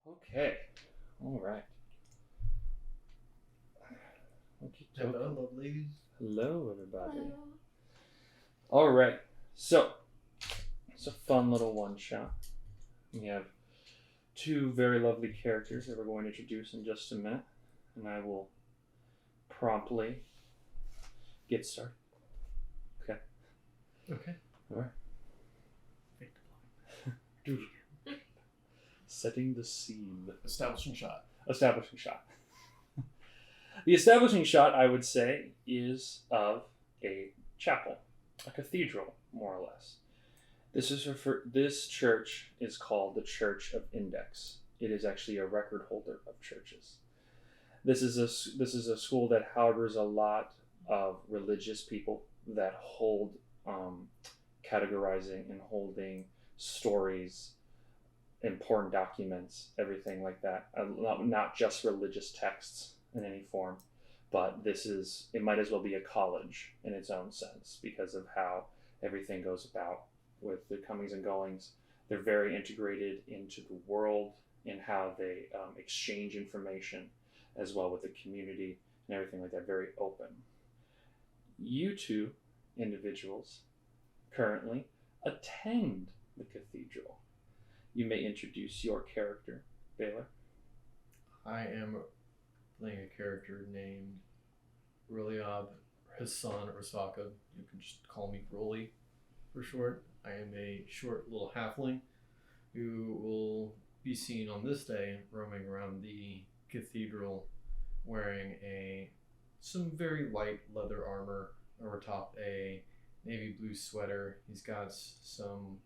Okay. All right. Hello, lovelies. Hello, everybody. Hello. All right. So it's a fun little one shot. We have two very lovely characters that we're going to introduce in just a minute, and I will promptly get started. Okay. Okay. All right. Setting the scene. Establishing shot. Establishing shot. The establishing shot, I would say, is of a chapel, a cathedral, more or less. This church is called the Church of Index. It is actually a record holder of churches. This is a school that harbors a lot of religious people that hold categorizing and holding stories, important documents, everything like that. Not just religious texts in any form, but it might as well be a college in its own sense because of how everything goes about with the comings and goings. They're very integrated into the world in how they exchange information as well with the community and everything like that. Very open. You two individuals currently attend the cathedral. You may introduce your character, Baylor. I am playing a character named Ruliab Hassan Rasaka. You can just call me Broly for short. I am a short little halfling who will be seen on this day roaming around the cathedral wearing some very light leather armor over top a navy blue sweater. He's got some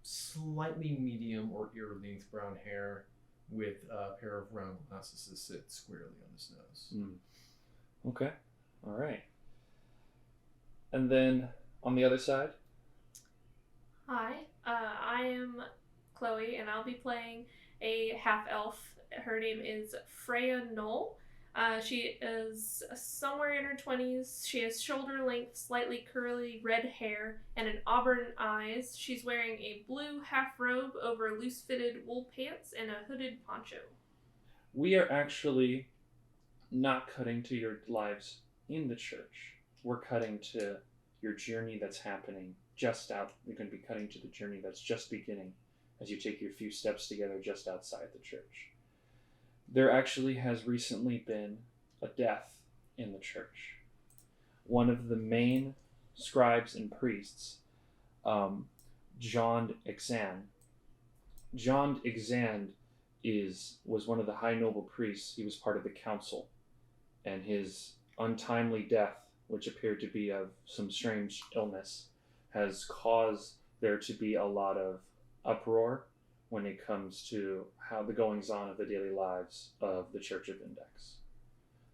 slightly medium or ear-length brown hair with a pair of round glasses that sit squarely on his nose. Okay. All right. And then on the other side? Hi, I am Chloe, and I'll be playing a half-elf. Her name is Freya Knoll. She is somewhere in her 20s. She has shoulder-length, slightly curly red hair and an auburn eyes. She's wearing a blue half-robe over loose-fitted wool pants and a hooded poncho. We are actually not cutting to your lives in the church. We're cutting to your journey that's happening just out. We're going to be cutting to the journey that's just beginning as you take your few steps together just outside the church. There actually has recently been a death in the church. One of the main scribes and priests, John Exand. John Exand was one of the high noble priests. He was part of the council, and his untimely death, which appeared to be of some strange illness, has caused there to be a lot of uproar when it comes to how the goings on of the daily lives of the Church of Index.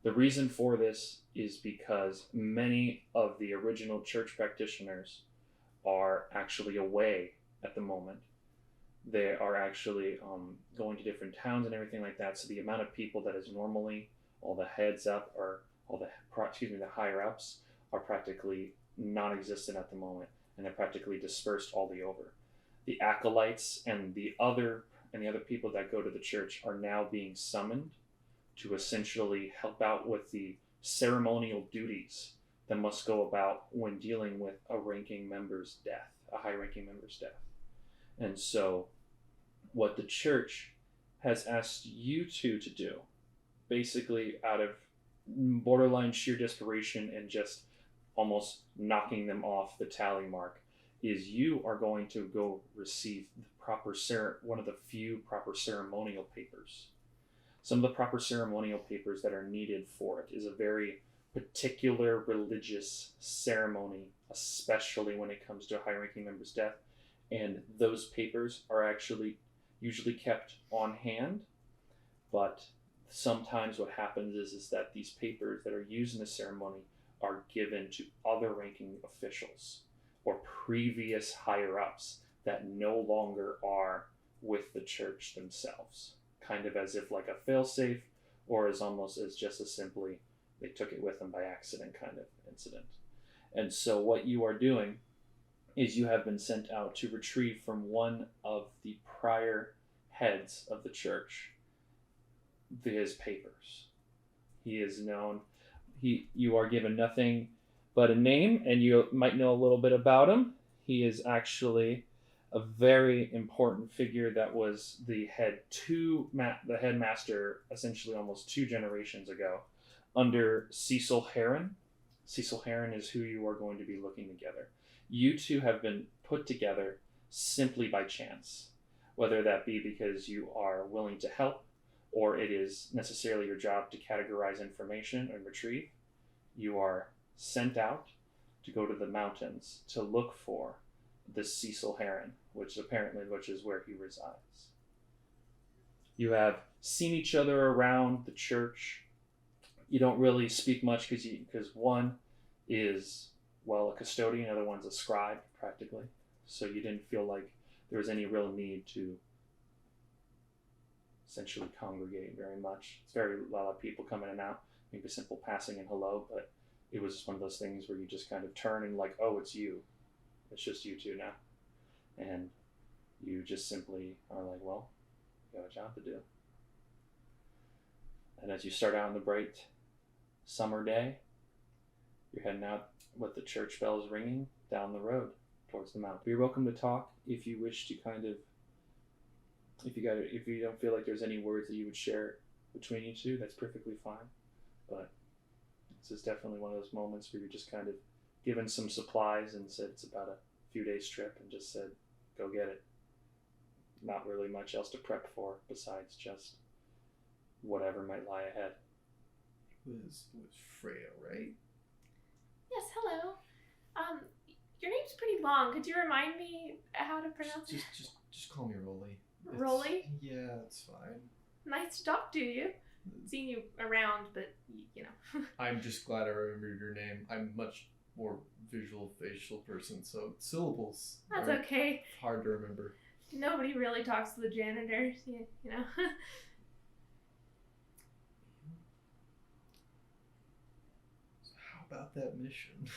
The reason for this is because many of the original church practitioners are actually away at the moment. They are actually going to different towns and everything like that. So the amount of people that is normally all the heads up or the higher ups are practically non-existent at the moment, and they're practically dispersed all the over. The acolytes and the other people that go to the church are now being summoned to essentially help out with the ceremonial duties that must go about when dealing with a high-ranking member's death. And so what the church has asked you two to do, basically out of borderline sheer desperation and just almost knocking them off the tally mark, is you are going to go receive one of the few proper ceremonial papers. Some of the proper ceremonial papers that are needed for it is a very particular religious ceremony, especially when it comes to a high-ranking member's death, and those papers are actually usually kept on hand, but sometimes what happens is that these papers that are used in the ceremony are given to other ranking officials or previous higher-ups that no longer are with the church themselves, kind of as if like a fail-safe, or as almost as just as simply they took it with them by accident kind of incident. And so what you are doing is you have been sent out to retrieve from one of the prior heads of the church his papers. He is known. You are given nothing but a name, and you might know a little bit about him. He is actually a very important figure that was the headmaster essentially almost 2 generations ago under Cecil Heron. Cecil Heron is who you are going to be looking together. You two have been put together simply by chance, whether that be because you are willing to help or it is necessarily your job to categorize information and retrieve. You are sent out to go to the mountains to look for this Cecil Heron, which is where he resides. You have seen each other around the church. You don't really speak much because one is, well, a custodian, the other one's a scribe, practically. So you didn't feel like there was any real need to essentially congregate very much. It's a lot of people come in and out, maybe simple passing and hello, but it was just one of those things where you just kind of turn and like, oh, it's you. It's just you two now. And you just simply are like, well, you got a job to do. And as you start out on the bright summer day, you're heading out with the church bells ringing down the road towards the mountain. You're welcome to talk if you wish to kind of, if you don't feel like there's any words that you would share between you two, that's perfectly fine. But this is definitely one of those moments where you're just kind of given some supplies and said it's about a few days trip and just said, go get it. Not really much else to prep for besides just whatever might lie ahead. Was Freya, right? Yes, hello. Your name's pretty long. Could you remind me how to pronounce it? Just call me Rolly. Rolly? Yeah, it's fine. Nice to talk to you. Seen you around, but you know. I'm just glad I remembered your name. I'm much more visual, facial person, so syllables. That's okay. Hard to remember. Nobody really talks to the janitors, you know. So how about that mission?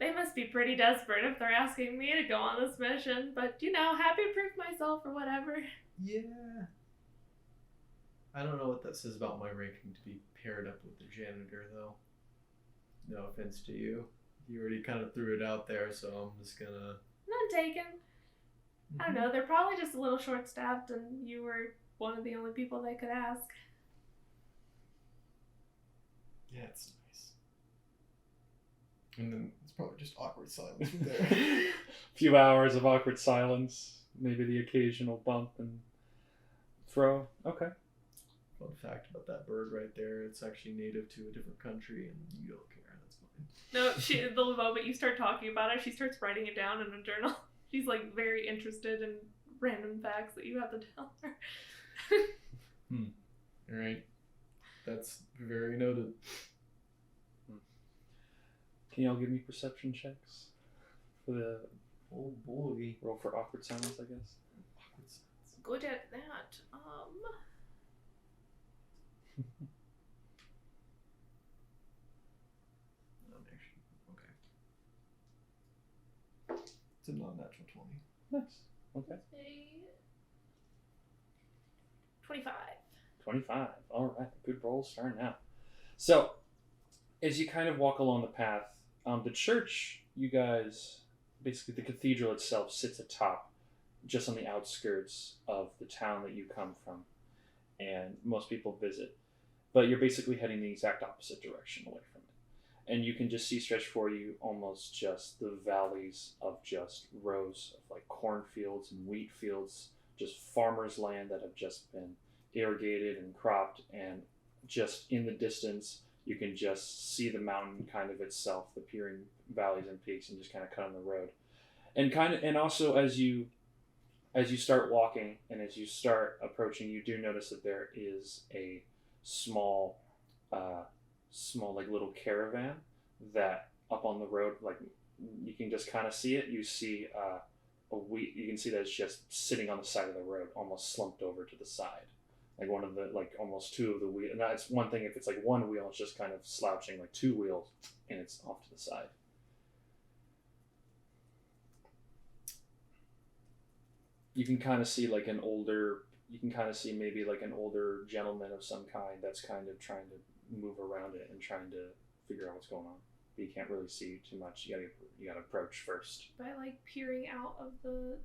They must be pretty desperate if they're asking me to go on this mission, but happy to prove myself or whatever. Yeah. I don't know what that says about my ranking to be paired up with the janitor, though. No offense to you. You already kind of threw it out there, so I'm just gonna... None taken. I don't know, they're probably just a little short-staffed and you were one of the only people they could ask. Yeah, it's nice. And then it's probably just awkward silence from there. A few hours of awkward silence, maybe the occasional bump and throw. Okay. Fun fact about that bird right there, it's actually native to a different country and you don't care, that's fine. No, the moment you start talking about it, she starts writing it down in a journal. She's like very interested in random facts that you have to tell her. Alright. That's very noted. Can y'all give me perception checks for the... Oh boy. Roll for awkward silence, I guess. Awkward silence. Good at that. Okay. It's a non-natural 20. Nice. Okay. 25. 25. All right. Good roll starting out. So, as you kind of walk along the path, the church, you guys, basically the cathedral itself sits atop, just on the outskirts of the town that you come from, and most people visit. But you're basically heading the exact opposite direction away from it. And you can just see stretched for you almost just the valleys of just rows of like cornfields and wheat fields, just farmers' land that have just been irrigated and cropped, and just in the distance you can just see the mountain kind of itself, the peering valleys and peaks, and just kind of cut on the road. And also as you start walking and as you start approaching, you do notice that there is a small like little caravan that up on the road, like you can just kind of see it. You see you can see that it's just sitting on the side of the road, almost slumped over to the side. Like one of the, like almost two of the wheels. And that's one thing, if it's like one wheel, it's just kind of slouching, like two wheels, and it's off to the side. you can kind of see like an older. You can kind of see maybe like an older gentleman of some kind that's kind of trying to move around it and trying to figure out what's going on. But you can't really see too much. You gotta approach first. By like peering out of the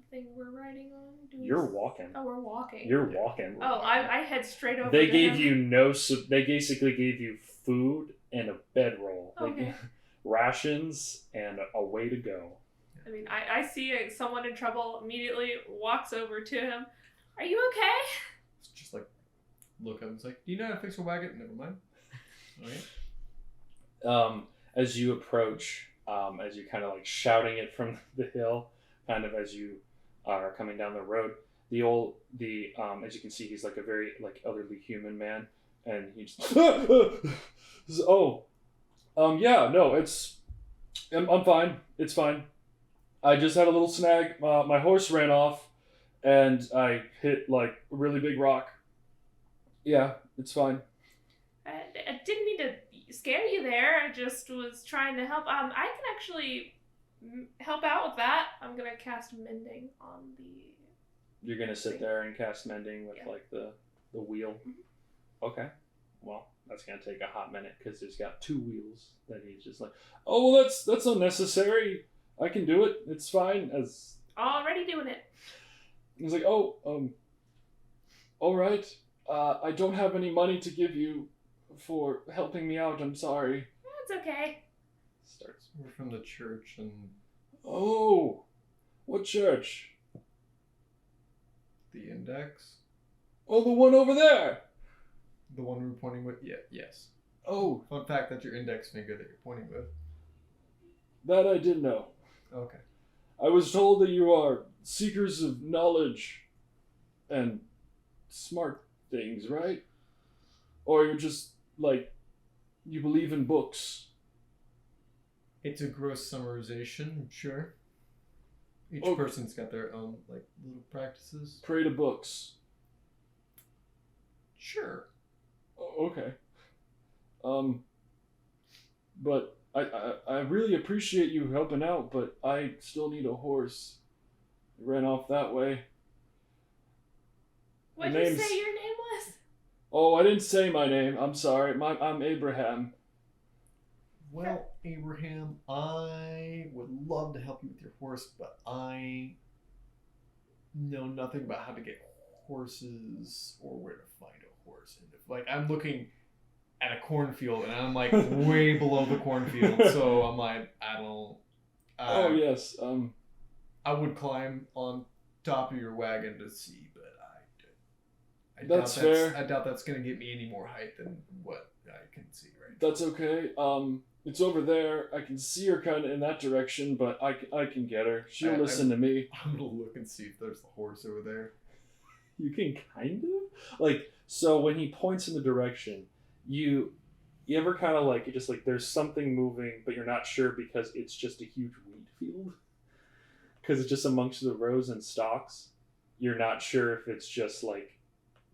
thing we're riding on. You're walking. Oh, we're walking. You're walking. Oh, I head straight over. They to gave him. you no. They basically gave you food and a bedroll. Okay. Rations and a way to go. I mean, I see someone in trouble, immediately walks over to him. Are you okay? It's just like, look up and say, do you know how to fix a wagon? Never mind. Okay. As you approach, as you kind of like shouting it from the hill, kind of as you are coming down the road, as you can see, he's like a very like elderly human man, and he just, yeah, no, I'm fine. It's fine. I just had a little snag. My horse ran off. And I hit like a really big rock. Yeah, it's fine. I didn't mean to scare you there. I just was trying to help. I can actually help out with that. I'm gonna cast mending on the. You're gonna sit there and cast mending with like the wheel. Mm-hmm. Okay. Well, that's gonna take a hot minute because there's got 2 wheels that he's just like, oh, well, that's unnecessary. I can do it. It's fine. As already doing it. He's like, oh, all right. I don't have any money to give you for helping me out. I'm sorry. It's okay. Starts. We're from the church and. Oh, what church? The Index. Oh, the one over there. The one we were pointing with. Yeah. Yes. Oh. Fun fact: that's your index finger that you're pointing with. That I did know. Okay. I was told that you are seekers of knowledge and smart things, right? Or you're just, like, you believe in books. It's a gross summarization, sure. Each person's got their own, like, little practices. Pray to books. Sure. Oh, okay. But I really appreciate you helping out, but I still need a horse. It ran off that way. What did you say your name was? Oh, I didn't say my name. I'm sorry. I'm Abraham. Well, Abraham, I would love to help you with your horse, but I know nothing about how to get horses or where to find a horse. And if, like, I'm looking at a cornfield and I'm like way below the cornfield, so I'm like, I don't. Oh yes. I would climb on top of your wagon to see, but That's fair. I doubt that's gonna get me any more height than what I can see right now. That's okay. It's over there. I can see her kind of in that direction, but I can get her. She'll listen to me. I'm gonna look and see if there's the horse over there. You can kind of like, so when he points in the direction, you ever kind of like, you just like, there's something moving, but you're not sure because it's just a huge wheat field. Because it's just amongst the rows and stalks. You're not sure if it's just like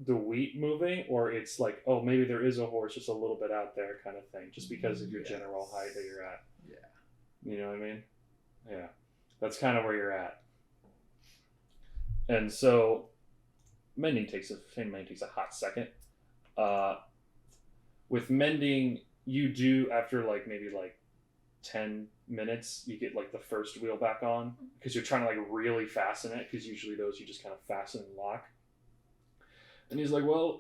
the wheat moving or it's like, oh, maybe there is a horse just a little bit out there kind of thing, just because of your general height that you're at. Yeah. You know what I mean? Yeah. That's kind of where you're at. And so mending takes a hot second. With mending, you do, after like maybe like 10 minutes, you get like the first wheel back on because you're trying to like really fasten it, because usually those you just kind of fasten and lock. And he's like, well,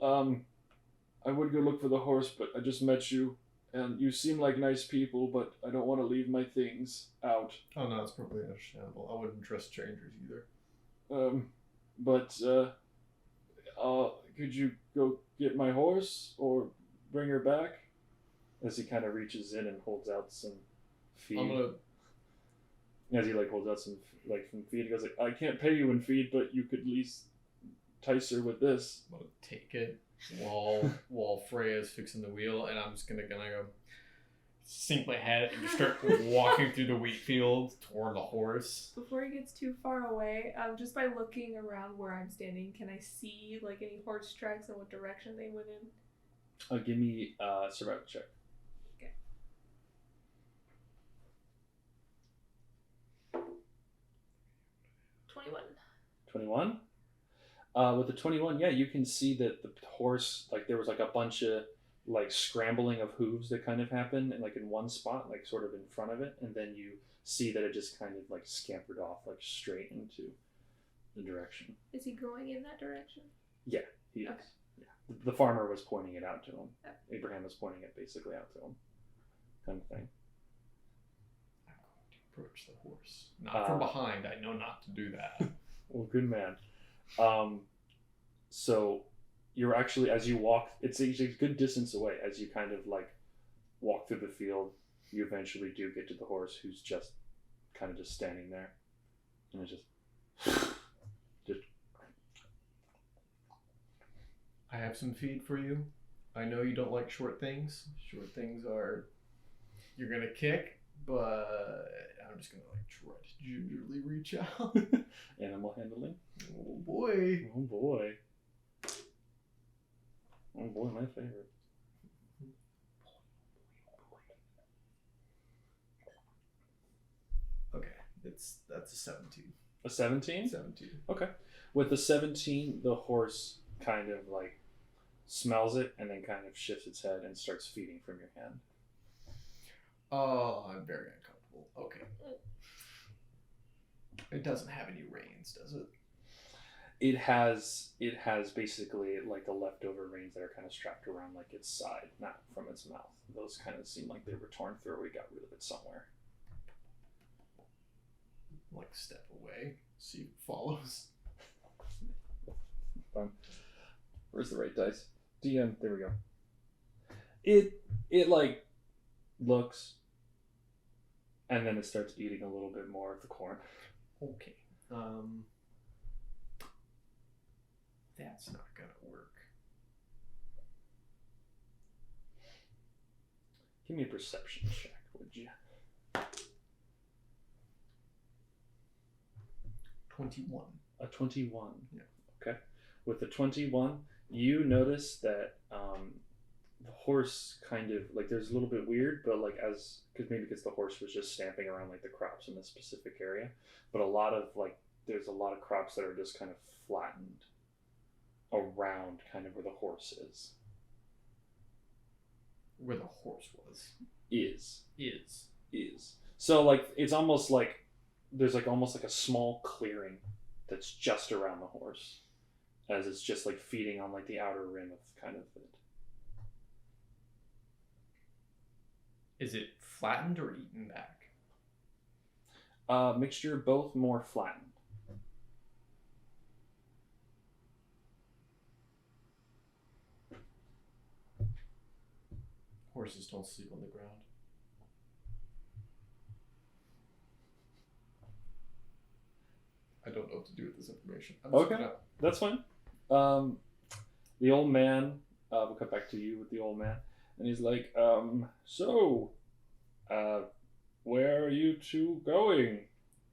I would go look for the horse, but I just met you and you seem like nice people, but I don't want to leave my things out. Oh no, it's perfectly understandable. I wouldn't trust strangers either. But could you go get my horse or bring her back? As he kind of reaches in and holds out some feed. As he like holds out some feed, he goes like, I can't pay you in feed, but you could at least entice her with this. I'm gonna take it while Freya's fixing the wheel, and I'm just gonna go sink my head and just start walking through the wheat field toward the horse. Before he gets too far away, just by looking around where I'm standing, can I see like any horse tracks and what direction they went in? Give me a survival check. Okay. 21. 21. With the 21, yeah, you can see that the horse, like there was like a bunch of like scrambling of hooves that kind of happened, and like in one spot, like sort of in front of it, and then you see that it just kind of like scampered off like straight into the direction. Is he going in that direction? Yeah, he is. Okay. Yeah, the farmer was pointing it out to him. Okay. Abraham was pointing it basically out to him, kind of thing. I'm going to approach the horse. Not from behind. I know not to do that. Well, good man. So you're actually, as you walk, it's a good distance away. As you kind of like walk through the field, you eventually do get to the horse, who's just kind of just standing there, and it's just. I have some feed for you. I know you don't like short things. Short things are, you're gonna kick, but I'm just gonna like try to gingerly reach out. Animal handling. Oh boy. Oh boy. Oh boy, my favorite. Okay, that's a 17. A 17? 17. Okay. With the 17, the horse kind of like smells it and then kind of shifts its head and starts feeding from your hand. Oh, I'm very uncomfortable. Okay. It doesn't have any reins, does it? It has basically like the leftover reins that are kind of strapped around like its side, not from its mouth. Those kind of seem like they were torn through. We got rid of it somewhere. Like step away, see if it follows. Fun. Where's the right dice? DM. There we go. It like looks, and then it starts eating a little bit more of the corn. Okay. That's not gonna work. Give me a perception check, would you? 21. A 21. Yeah. Okay. With the 21, you notice that the horse kind of like there's a little bit weird, but like because the horse was just stamping around like the crops in this specific area, but a lot of like there's a lot of crops that are just kind of flattened around kind of where the horse is. Where the horse was. Is. Is. So like it's almost like there's like almost like a small clearing that's just around the horse, as it's just like feeding on like the outer rim of kind of it. Is it flattened or eaten back? Mixture of both, more flattened. Horses don't sleep on the ground. I don't know what to do with this information. Okay, that's fine. The old man, we'll cut back to you with the old man, and he's like, where are you two going?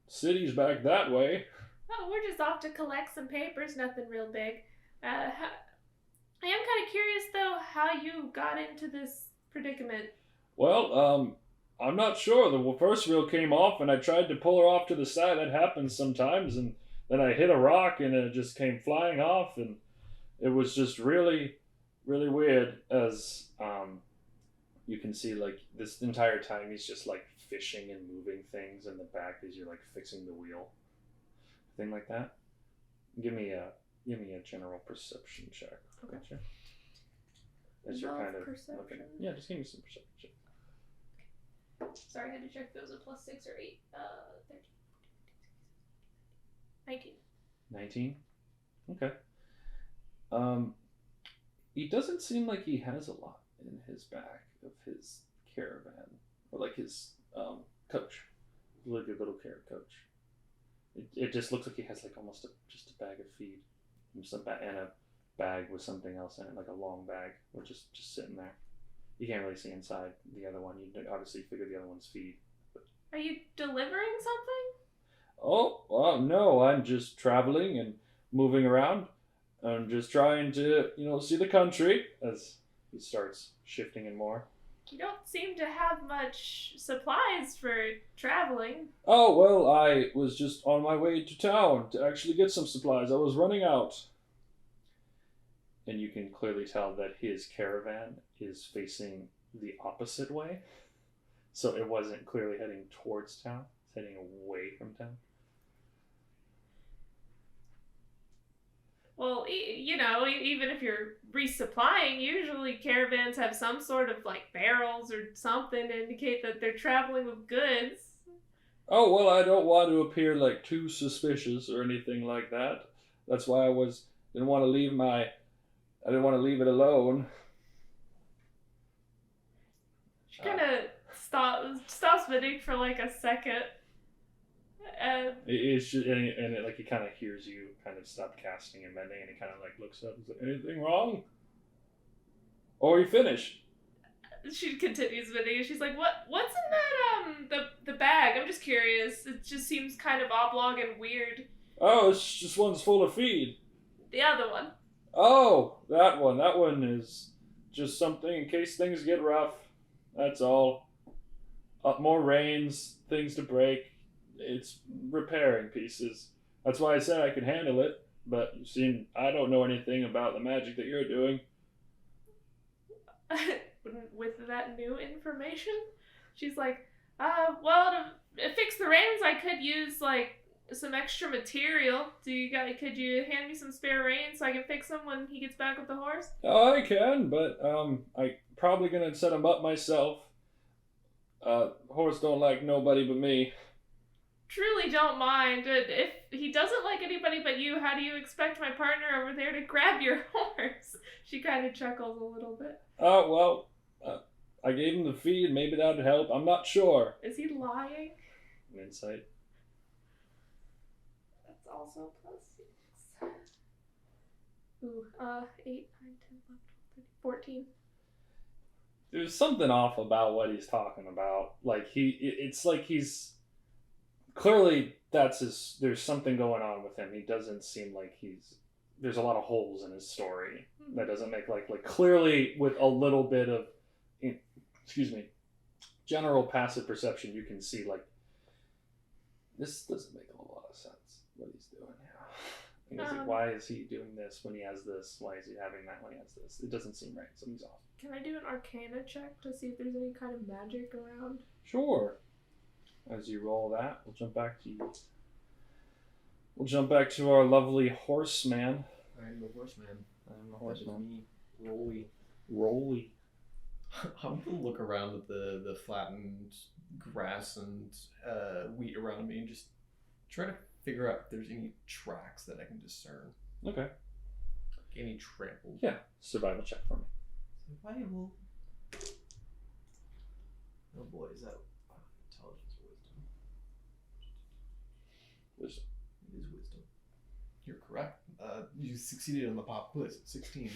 City's back that way. Oh, we're just off to collect some papers, nothing real big. I am kind of curious, though, how you got into this predicament. Well, I'm not sure. The first reel came off, and I tried to pull her off to the side. That happens sometimes, and then I hit a rock, and it just came flying off, and it was just really, really weird. As you can see, like this entire time, he's just like fishing and moving things in the back as you're like fixing the wheel, thing like that. Give me a general perception check. Okay. Gotcha. As you're kind of looking. Yeah, just give me some perception check. Sorry, I had to check if it was a plus 6 or 8. 13. 19. 19? Okay. He doesn't seem like he has a lot in his back of his caravan. Or like his coach. Like a little carrot coach. It just looks like he has like almost just a bag of feed. And a bag with something else in it, like a long bag. Or just sitting there. You can't really see inside the other one. You obviously figure the other one's feed. But... Are you delivering something? Oh, well, no. I'm just traveling and moving around. I'm just trying to, see the country as he starts shifting in more. You don't seem to have much supplies for traveling. Oh, well, I was just on my way to town to actually get some supplies. I was running out. And you can clearly tell that his caravan is facing the opposite way. So it wasn't clearly heading towards town, it's heading away from town. Well, even if you're resupplying, usually caravans have some sort of like barrels or something to indicate that they're traveling with goods. Oh, well, I don't want to appear like too suspicious or anything like that. That's why didn't want to leave it alone. She kind of stops bidding for like a second. It's just, and it, like he kind of hears you kind of stop casting and bending, and he kind of like looks up and says, "Anything wrong? Or are you finished?" She continues bidding, and she's like, What's in that the bag? I'm just curious. It just seems kind of oblong and weird." Oh, it's just one's full of feed. The other one. Oh, that one. That one is just something in case things get rough. That's all. More rains, things to break. It's repairing pieces. That's why I said I could handle it. But you see, I don't know anything about the magic that you're doing. With that new information, she's like, well, to fix the rains, I could use like some extra material. Could you hand me some spare reins so I can fix them when he gets back with the horse? Oh, I can, but I probably gonna set them up myself. Horse don't like nobody but me. Truly don't mind. If he doesn't like anybody but you, how do you expect my partner over there to grab your horse? She kind of chuckles a little bit. Oh, well, I gave him the feed. Maybe that would help. I'm not sure. Is he lying? Insight. That's also +6. Ooh, 8, 9, 10, 11, 12, 13, 14. There's something off about what he's talking about. Like it's like he's clearly there's something going on with him. He doesn't seem like there's a lot of holes in his story that doesn't make like clearly with a little bit of general passive perception, you can see like this doesn't make a lot of sense what he's doing here. Like, why is he doing this when he has this? Why is he having that when he has this? It doesn't seem right. Something's off. Can I do an Arcana check to see if there's any kind of magic around? Sure. As you roll that, we'll jump back to you. We'll jump back to our lovely horseman. I'm the horseman. I'm the That is horseman. me, Rolly. Rolly. I'm gonna look around at the flattened grass and wheat around me and just try to figure out if there's any tracks that I can discern. Okay. Any trampled. Yeah. Survival check for me. Survival. Oh boy, is that intelligence or wisdom? Wisdom. It is wisdom. You're correct. You succeeded on the pop quiz. 16.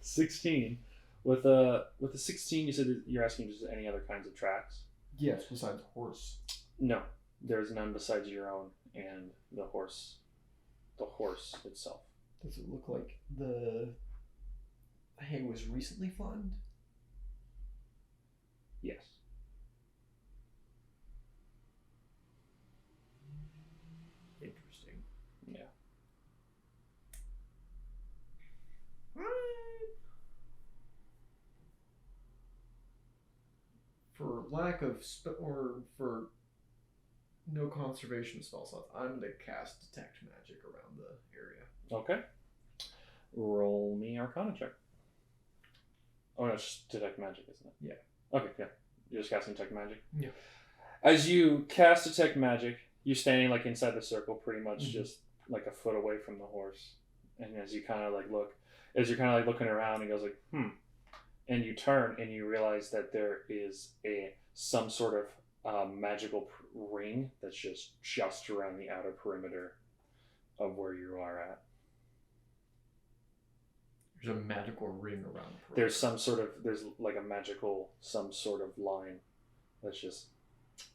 16. With a 16, you said that you're asking just any other kinds of tracks? Yes, besides horse. No, there's none besides your own and the horse itself. Does it look like the hay was recently flattened? Yes. Interesting. Yeah. For lack of or for no conservation spell slots, I'm going to cast detect magic around the area. Okay. Roll me Arcana check. Oh no, it's just detect magic, isn't it? Yeah. Okay, yeah. You're just casting detect magic? Yeah. As you cast detect magic, you're standing like inside the circle, pretty much just like a foot away from the horse. And as you kind of like look, as you're kind of like looking around, he goes like, and you turn and you realize that there is some sort of magical ring that's just around the outer perimeter of where you are at. There's a magical ring around the perimeter. There's like a magical, some sort of line that's just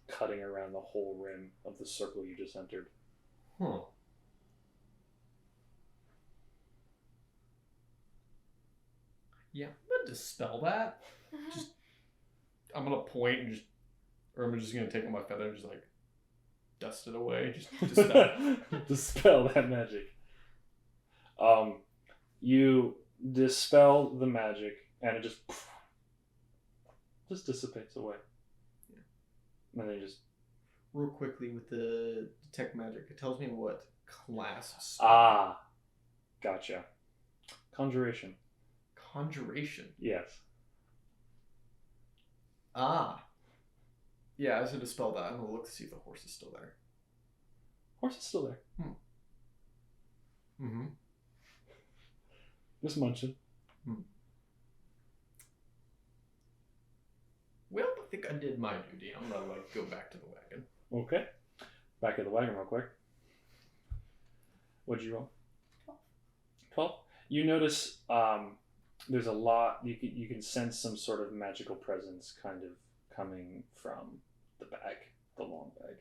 cutting around the whole rim of the circle you just entered. Huh. Yeah, I'm going to dispel that. Just I'm gonna point and or I'm just gonna take my feather and just like dust it away. Just dispel. Dispel that magic. You dispel the magic, and it just dissipates away. Yeah. And then you just real quickly with the detect magic. It tells me what class. Gotcha. Conjuration. Conjuration. Yes. Yeah, I should dispel that. I'm gonna look to see if the horse is still there. Horse is still there. Mm-hmm. Just munching. Well, I think I did my duty. I'm gonna go back to the wagon. Okay. Back at the wagon real quick. What'd you roll? 12. You notice there's a lot. You can sense some sort of magical presence kind of coming from the bag, the long bag.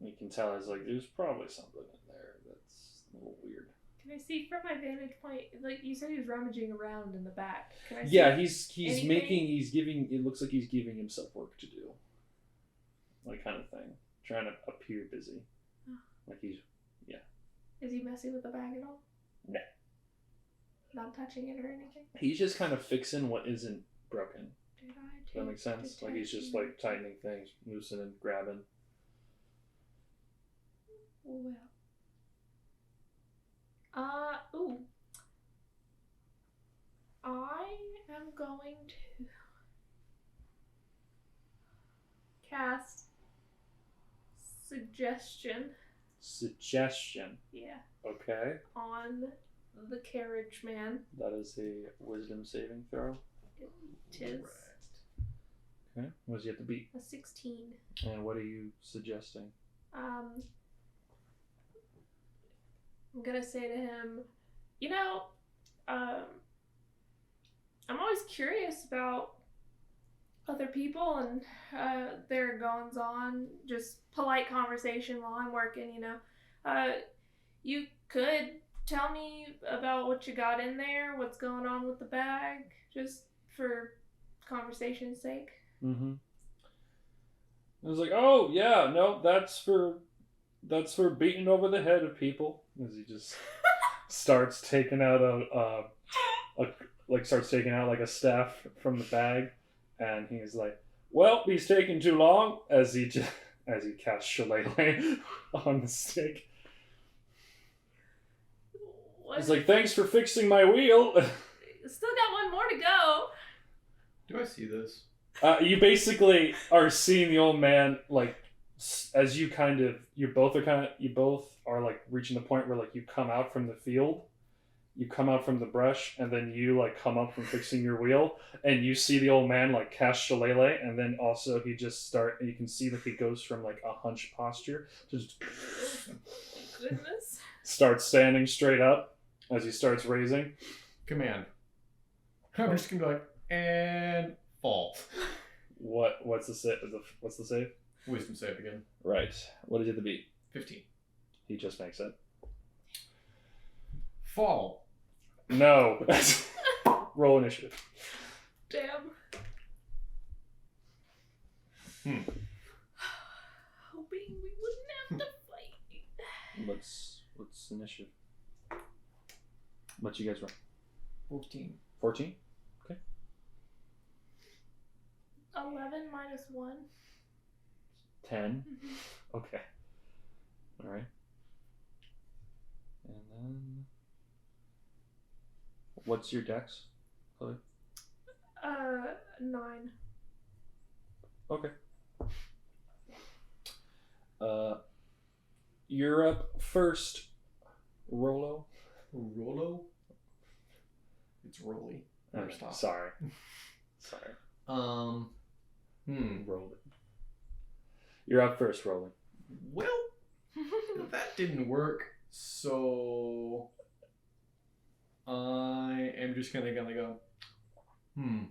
You can tell there's probably something in there that's a little weird. Can I see from my vantage point? Like you said, he was rummaging around in the back. Can I see? Yeah, he's anything? giving. It looks like he's giving himself work to do, like kind of thing, trying to appear busy, like he's. Is he messing with the bag at all? No. Not touching it or anything? He's just kind of fixing what isn't broken. Does that make sense? Like he's just like tightening things, loosening, grabbing. Well. I am going to cast Suggestion. Yeah. Okay. On the carriage man. That is a wisdom saving throw. It is. Okay. What does he have to beat? A 16. And what are you suggesting? I'm gonna say to him, I'm always curious about other people and their goings on, just polite conversation while I'm working, you could tell me about what you got in there, what's going on with the bag, just for conversation's sake. Mm-hmm. I was like, oh yeah, no, that's for beating over the head of people. As he just starts taking out a staff from the bag, and he's like, well, he's taking too long, as he casts Shillelagh on the stick. What? He's like, thanks for fixing my wheel. Still got one more to go. Do I see this? You basically are seeing the old man, like, as you both are like reaching the point where like you come out from the field, you come out from the brush, and then you like come up from fixing your wheel, and you see the old man like cast Shillelagh, and then also you can see that he goes from like a hunched posture to just Goodness. starts standing straight up as he starts raising. Command. I'm just gonna be like, and fall. What's the save? What's the save? Wisdom save again. Right. What did you have to beat? 15. He just makes it. Fall. No. Roll initiative. Damn. Hoping we wouldn't have to fight. What's initiative? What you guys roll? 14. 14? Okay. 11 minus 1. 10? Okay. Alright. And then... What's your dex, Chloe? 9. Okay. You're up first, Rolo. Rolo? It's Rolly. First off. Sorry. Roll it. You're up first, Rolly. Well, that didn't work, so I am just gonna go, and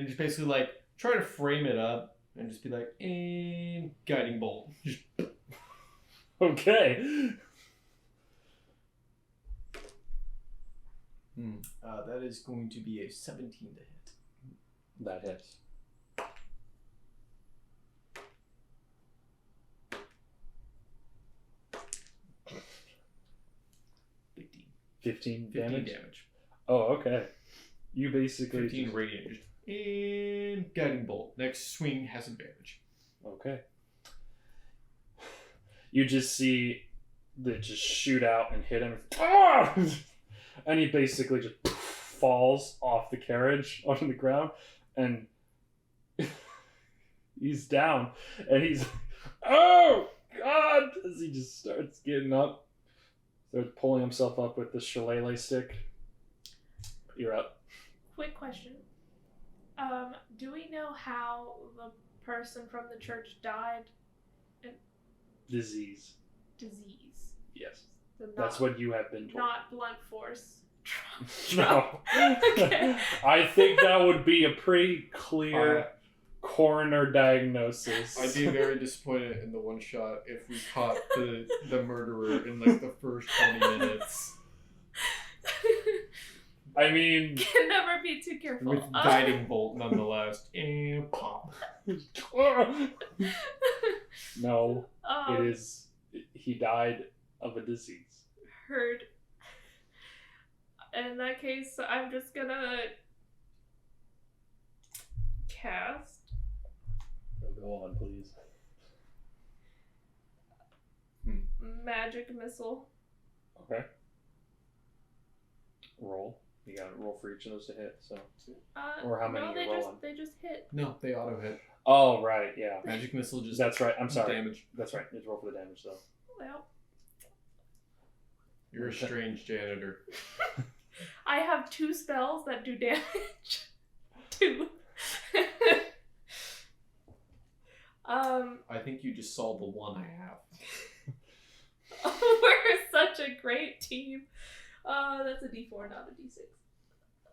just basically like try to frame it up and just be like, and guiding bolt. Okay. That is going to be a 17 to hit. That hits. 15 damage? Damage. Oh, okay. You basically 15 radiant. Just in guiding bolt. Next swing has advantage. Okay. You just see that just shoot out and hit him. And he basically just falls off the carriage onto the ground, and he's down, and he's oh god, as he just starts getting up, starts pulling himself up with the shillelagh stick. You're up. Quick question. Do we know how the person from the church died? Disease. Disease. Yes. So not, That's what you have been told. Not blunt force. No. Okay. I think that would be a pretty clear coroner diagnosis. I'd be very disappointed in the one shot if we caught the murderer in like the first 20 minutes. I mean, Can never be too careful. With guiding bolt nonetheless. And pop. no, it is. He died of a disease. Heard. In that case, I'm just gonna cast. Go on, please. Magic missile. Okay. Roll. You gotta roll for each of those to hit. So. Or how many no, you're rolling? they just hit. No, they auto hit. Oh right, yeah. Magic missile just. That's right. I'm sorry. Damage. That's right. Just roll for the damage though. Well. You're a strange janitor. I have 2 spells that do damage. 2. I think you just saw the one I have. We're such a great team. That's a D4, not a D6.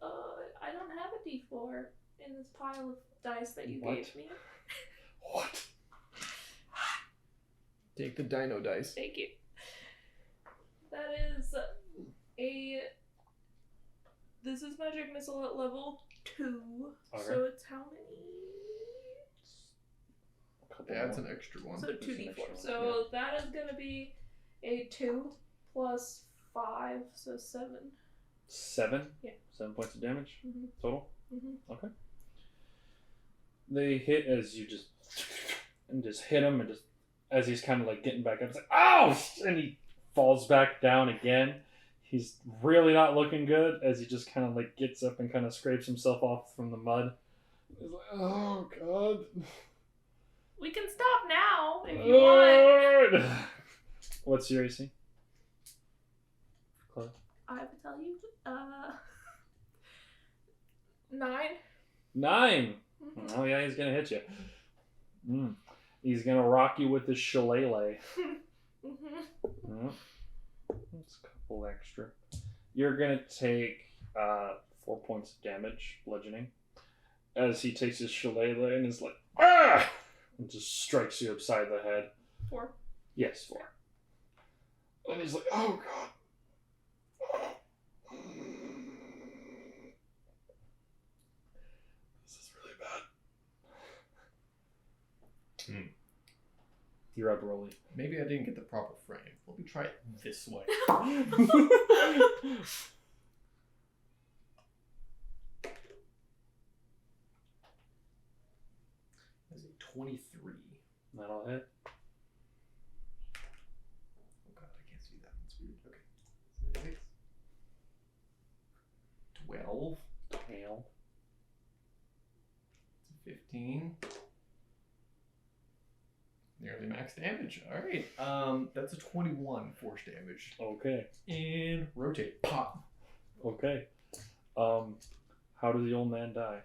I don't have a D4 in this pile of dice that you gave me. What? Take the dino dice. Thank you. That is This is magic missile at level 2. Okay. So it's how many? That's an extra one. So 2d4. So that is going to be a 2 plus 5, so 7. 7? Yeah. 7 points of damage total? Okay. Mm-hmm. They hit as you just hit him, and just as he's kind of like getting back up, it's like, ow! And he falls back down again. He's really not looking good as he just kind of like gets up and kind of scrapes himself off from the mud. He's like, oh god. We can stop now if you want. What's your AC? Chloe? I will tell you. 9. 9. Mm-hmm. Oh yeah, he's gonna hit you. He's gonna rock you with his shillelagh. That's a couple extra. You're gonna take 4 points of damage, bludgeoning, as he takes his shillelagh and is like, ah! And just strikes you upside the head. 4. Yes, 4. And he's like, oh god. This is really bad. You're up, Rolly. Maybe I didn't get the proper frame. Let me try it this way. That's a 23. That'll hit. Oh god, I can't see that. That's weird. Okay. 12. 12. 15. Nearly max damage. Alright. That's a 21 force damage. Okay. And rotate. Pop. Okay. How does the old man die?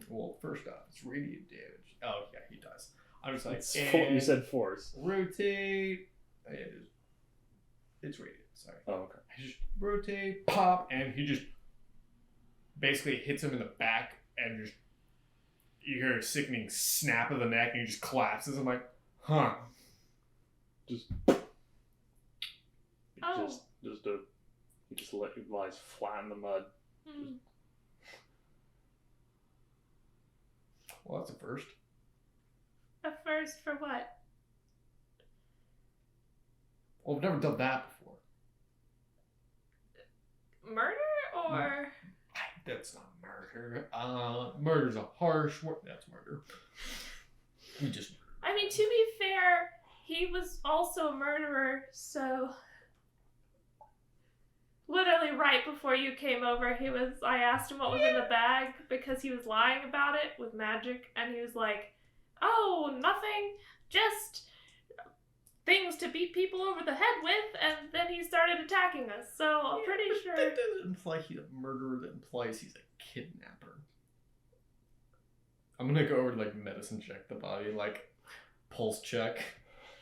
Well, first off, it's radiant damage. Oh, yeah, he does. I'm just like, You said force. Rotate. It's radiant, sorry. Oh, okay. I just rotate, pop, and he just basically hits him in the back, and just you hear a sickening snap of the neck, and he just collapses. I'm like, huh. Just a He just lies flat in the mud. Hmm. Well, that's a first. A first for what? Well, we've never done that before. Murder or? That's not murder. Murder's a harsh word. That's murder. We just murdered. I mean, to be fair, he was also a murderer, so literally right before you came over, I asked him what was in the bag because he was lying about it with magic, and he was like, "Oh, nothing, just things to beat people over the head with," and then he started attacking us, so I'm pretty sure... That doesn't imply he's a murderer, that implies he's a kidnapper. I'm gonna go over to, like, medicine check the body, like, pulse check.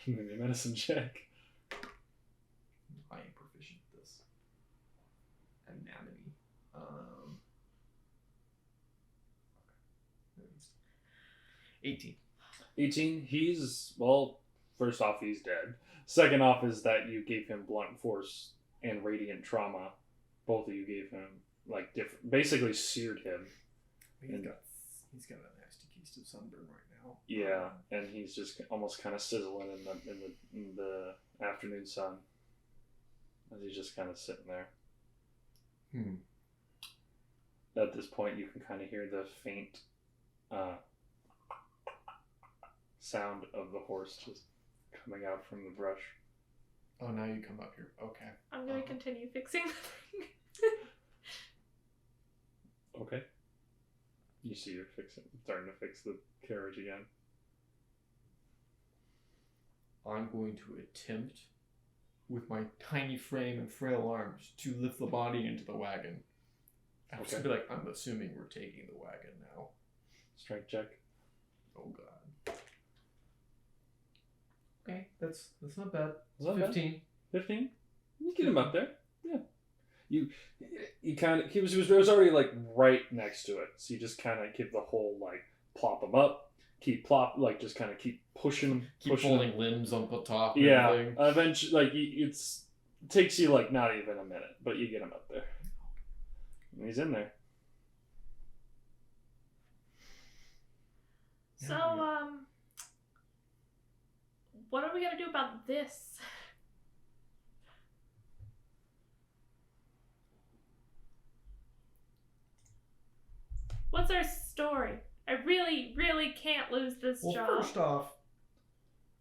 Maybe a medicine check. I am proficient at this. Anatomy. 18. 18. He's, well, first off, he's dead. Second off is that you gave him blunt force and radiant trauma. Both of you gave him, like, different, basically seared him. He's got a nasty case of sunburn right now. Yeah, and he's just almost kind of sizzling in the afternoon sun as he's just kind of sitting there. At this point, you can kind of hear the faint sound of the horse just coming out from the brush. Oh, now you come up here. Okay. I'm going to continue fixing the thing. Okay. You see you're starting to fix the carriage again. I'm going to attempt, with my tiny frame and frail arms, to lift the body into the wagon. I'm just gonna be like, I'm assuming we're taking the wagon now. Strength check. Oh god. Okay, that's not bad. Is that 15. 15? You get him up there. Yeah. You kind of, he was already like right next to it, so you just kind of give the whole like plop him up, just kind of keep pushing him, keep folding limbs on the top. And yeah, everything. eventually, like it takes you like not even a minute, but you get him up there. And he's in there. So, what are we gonna do about this? What's our story? I really, really can't lose this job. Well, first off,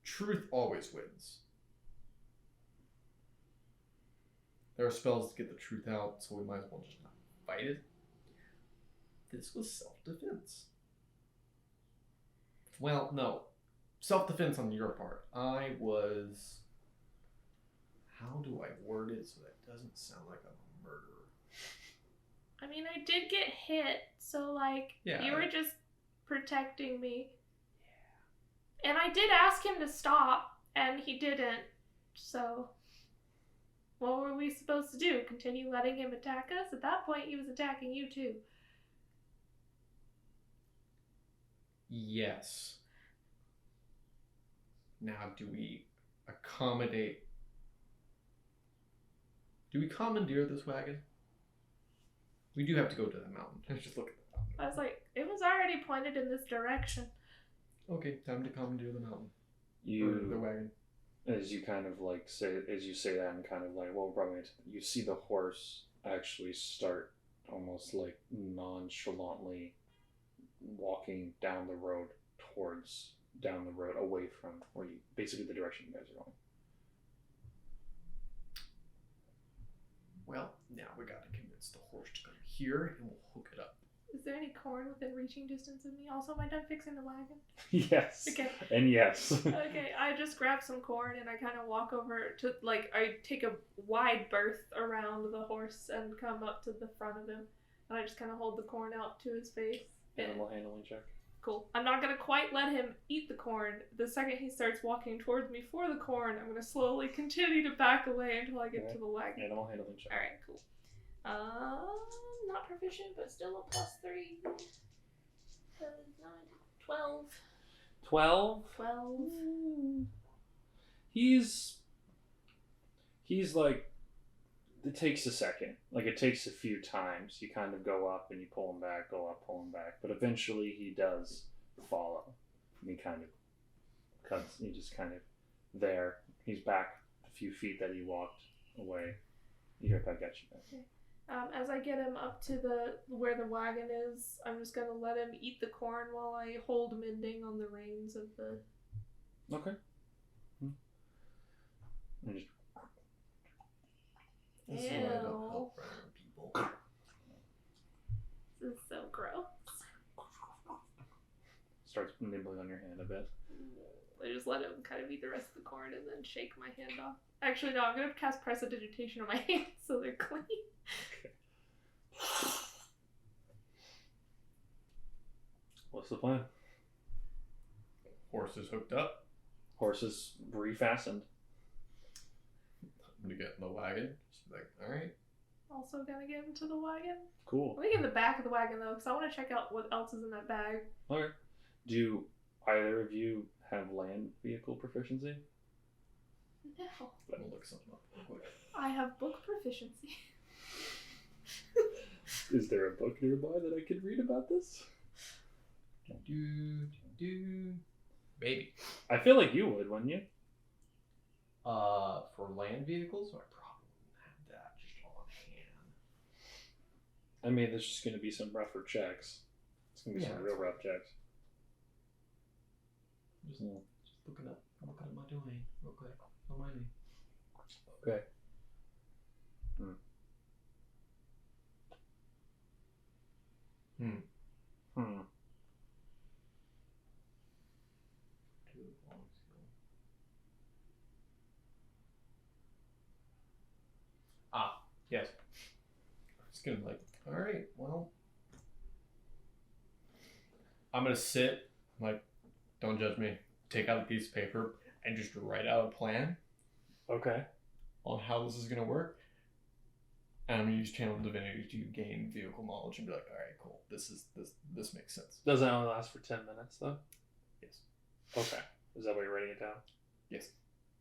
truth always wins. There are spells to get the truth out, so we might as well just not fight it. This was self-defense. Well, no. Self-defense on your part. I was... How do I word it so that it doesn't sound like I'm a murderer? I mean, I did get hit, so, like, you were just protecting me. Yeah. And I did ask him to stop, and he didn't, so... What were we supposed to do? Continue letting him attack us? At that point, he was attacking you, too. Yes. Now, do we accommodate... Do we commandeer this wagon? We do have to go to the mountain. Let's just look at the mountain. I was like, it was already pointed in this direction. Okay, time to commandeer the mountain. You, the wagon. As you kind of like say, as you say that, and kind of like, well, probably you see the horse actually start almost like nonchalantly walking down the road away from where you, basically the direction you guys are going. Well, now we gotta convince the horse to come here, and we'll hook it up. Is there any corn within reaching distance of me? Also, am I done fixing the wagon? Yes. Okay. And yes. Okay, I just grab some corn and I kind of walk over to, like, I take a wide berth around the horse and come up to the front of him. And I just kind of hold the corn out to his face. Animal handling check. Cool. I'm not going to quite let him eat the corn. The second he starts walking towards me for the corn, I'm going to slowly continue to back away until I get to the wagon. Animal handling check. Alright, cool. Not proficient, but still a +3. 9, 12. 12? 12. He's like It takes a second. Like, it takes a few times. You kind of go up and you pull him back, go up, pull him back. But eventually he does follow. And he kind of cuts. He just kind of there. He's back a few feet that he walked away. You hear back at you back. Okay. As I get him up to where the wagon is, I'm just gonna let him eat the corn while I hold mending on the reins of the. Okay. And just This is why I don't help random people. This is so gross. starts nibbling on your hand a bit. I just let him kind of eat the rest of the corn and then shake my hand off. Actually, no, I'm gonna cast Prestidigitation on my hands so they're clean. Okay. What's the plan? Horse is hooked up. Horse is refastened. I'm gonna get in the wagon. Just be like, alright. Also gonna get into the wagon. Cool. Let me get in the back of the wagon though, because I want to check out what else is in that bag. Okay. Do either of you have land vehicle proficiency? No. I'm gonna look something up real quick. I have book proficiency. Is there a book nearby that I could read about this? Maybe. I feel like you would, wouldn't you? For land vehicles, I probably wouldn't have that just on hand. I mean, there's just going to be some rougher checks. It's going to be some real rough checks. Just looking up my domain real quick. Don't mind me. Okay. Yes. It's gonna alright, well. I'm gonna sit, don't judge me, take out a piece of paper and just write out a plan Okay. on how this is gonna work. And I'm gonna use Channel Divinity to gain vehicle knowledge and be like, alright, cool. This makes sense. Doesn't only last for 10 minutes, though? Yes. Okay. Is that why you're writing it down? Yes.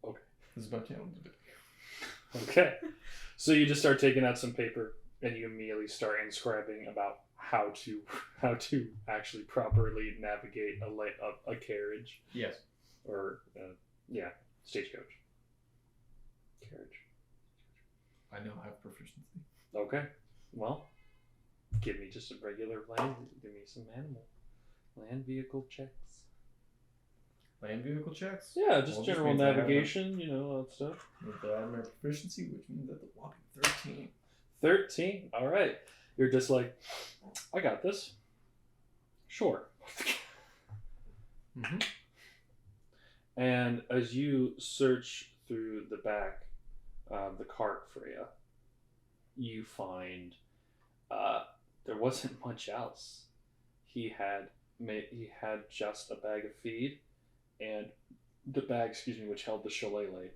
Okay. This is my Channel Divinity. Okay. So you just start taking out some paper and you immediately start inscribing about how to actually properly navigate a carriage Yes. or stagecoach. Carriage. I know I have proficiency. Okay. Well, give me just a regular land. Give me some land vehicle checks. Land vehicle checks? Yeah, just Well, general means I have navigation, all that stuff. With the my proficiency, which means that the whopping 13. 13. All right. You're just like, I got this. Sure. Mm-hmm. And as you search through the back of the cart, Freya, you find there wasn't much else. He had just a bag of feed and the bag, which held the shillelagh.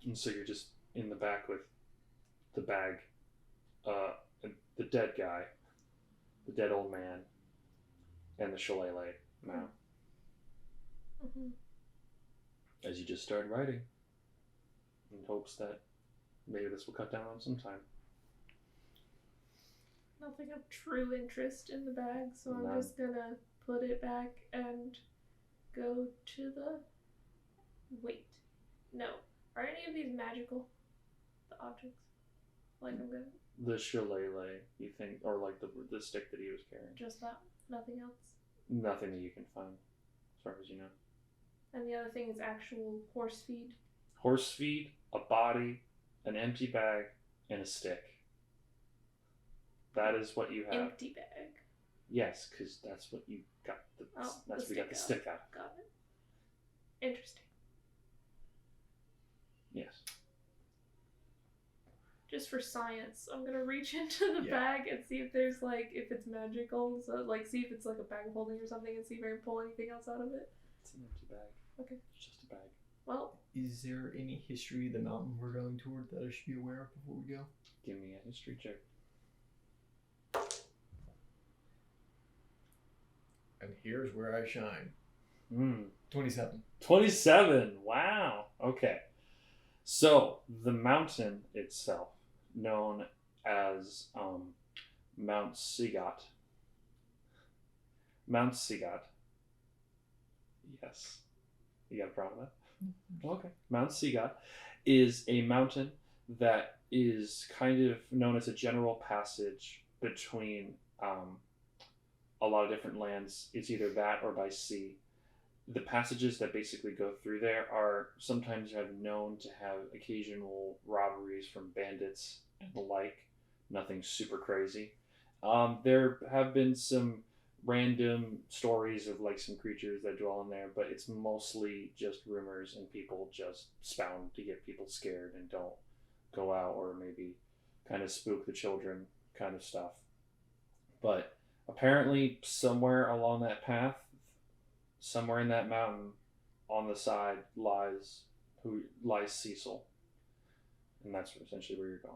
And so you're just in the back with the bag, and the dead guy, the dead old man, and the shillelagh now. Mm-hmm. As you just start writing, in hopes that maybe this will cut down on some time. Nothing of true interest in the bag, so I'm No. just gonna put it back and go to the. Wait, no. Are any of these magical? The objects, I'm gonna The shillelagh, you think, or like the stick that he was carrying. just that. Nothing else. Nothing that you can find, as far as you know. And the other thing is actual horse feed. Horse feed, a body, an empty bag, and a stick. That is what you have. Empty bag. Yes, because that's what you got. That's what you got the stick out. Got it. Interesting. Yes. Just for science, I'm gonna reach into the bag and see if there's if it's magical. So see if it's like a bag of holding or something, and see if I can pull anything else out of it. It's an empty bag. Okay. It's just a bag. Well, Is there any history of the mountain we're going toward that I should be aware of before we go? Give me a history check. And here's where I shine. 27. 27. Wow. Okay. So the mountain itself known as Mount Sigat. Mount Sigat. Yes. You got a problem with that? Okay. Mount Sigat is a mountain that is kind of known as a general passage between a lot of different lands. It's either that or by sea. The passages that basically go through there are sometimes have known to have occasional robberies from bandits and the like. Nothing super crazy. There have been some random stories of like some creatures that dwell in there, but it's mostly just rumors and people just spout to get people scared and don't go out, or maybe kind of spook the children kind of stuff. But apparently somewhere along that path, somewhere in that mountain on the side lies Cecil. And that's essentially where you're going.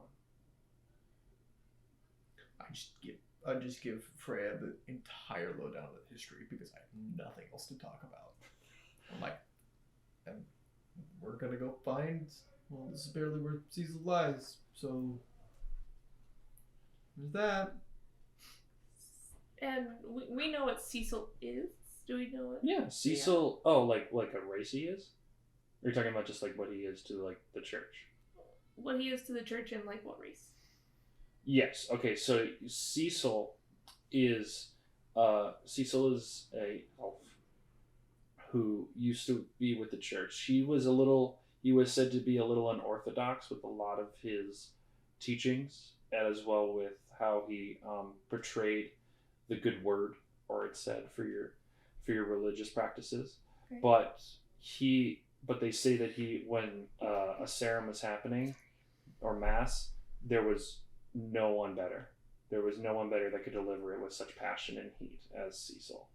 I just give Freya the entire lowdown of the history because I have nothing else to talk about. I'm like, and we're gonna go find. Well, this is barely where Cecil lies, so there's that. And we know what Cecil is. Do we know what? Yeah, Cecil. Yeah. Oh, like a race he is? Or you're talking about just like what he is to like the church? What he is to the church and like what race? Yes. Okay. So Cecil is a elf who used to be with the church. He was said to be a little unorthodox with a lot of his teachings, as well with how he portrayed the good word, or it said for your religious practices. Okay. But they say that when a serum was happening or mass, there was no one better. There was no one better that could deliver it with such passion and heat as Cecil.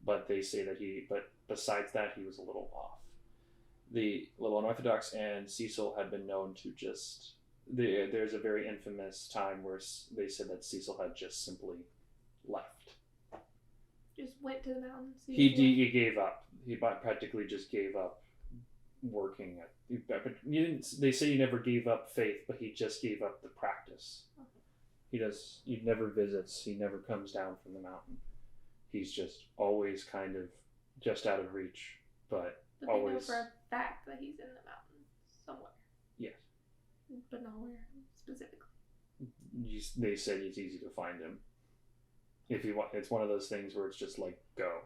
But they say that but besides that, he was a little off. The little unorthodox, and Cecil had been known to just. There's a very infamous time where they said that Cecil had just simply left. Just went to the mountains. He gave up. He practically just gave up working at. They say he never gave up faith, but he just gave up the practice. He never visits. He never comes down from the mountain. He's just always kind of just out of reach, but always. They know for a fact that he's in the mountain somewhere. Yes. But not where specifically. They said it's easy to find him. If you want, it's one of those things where it's just like go.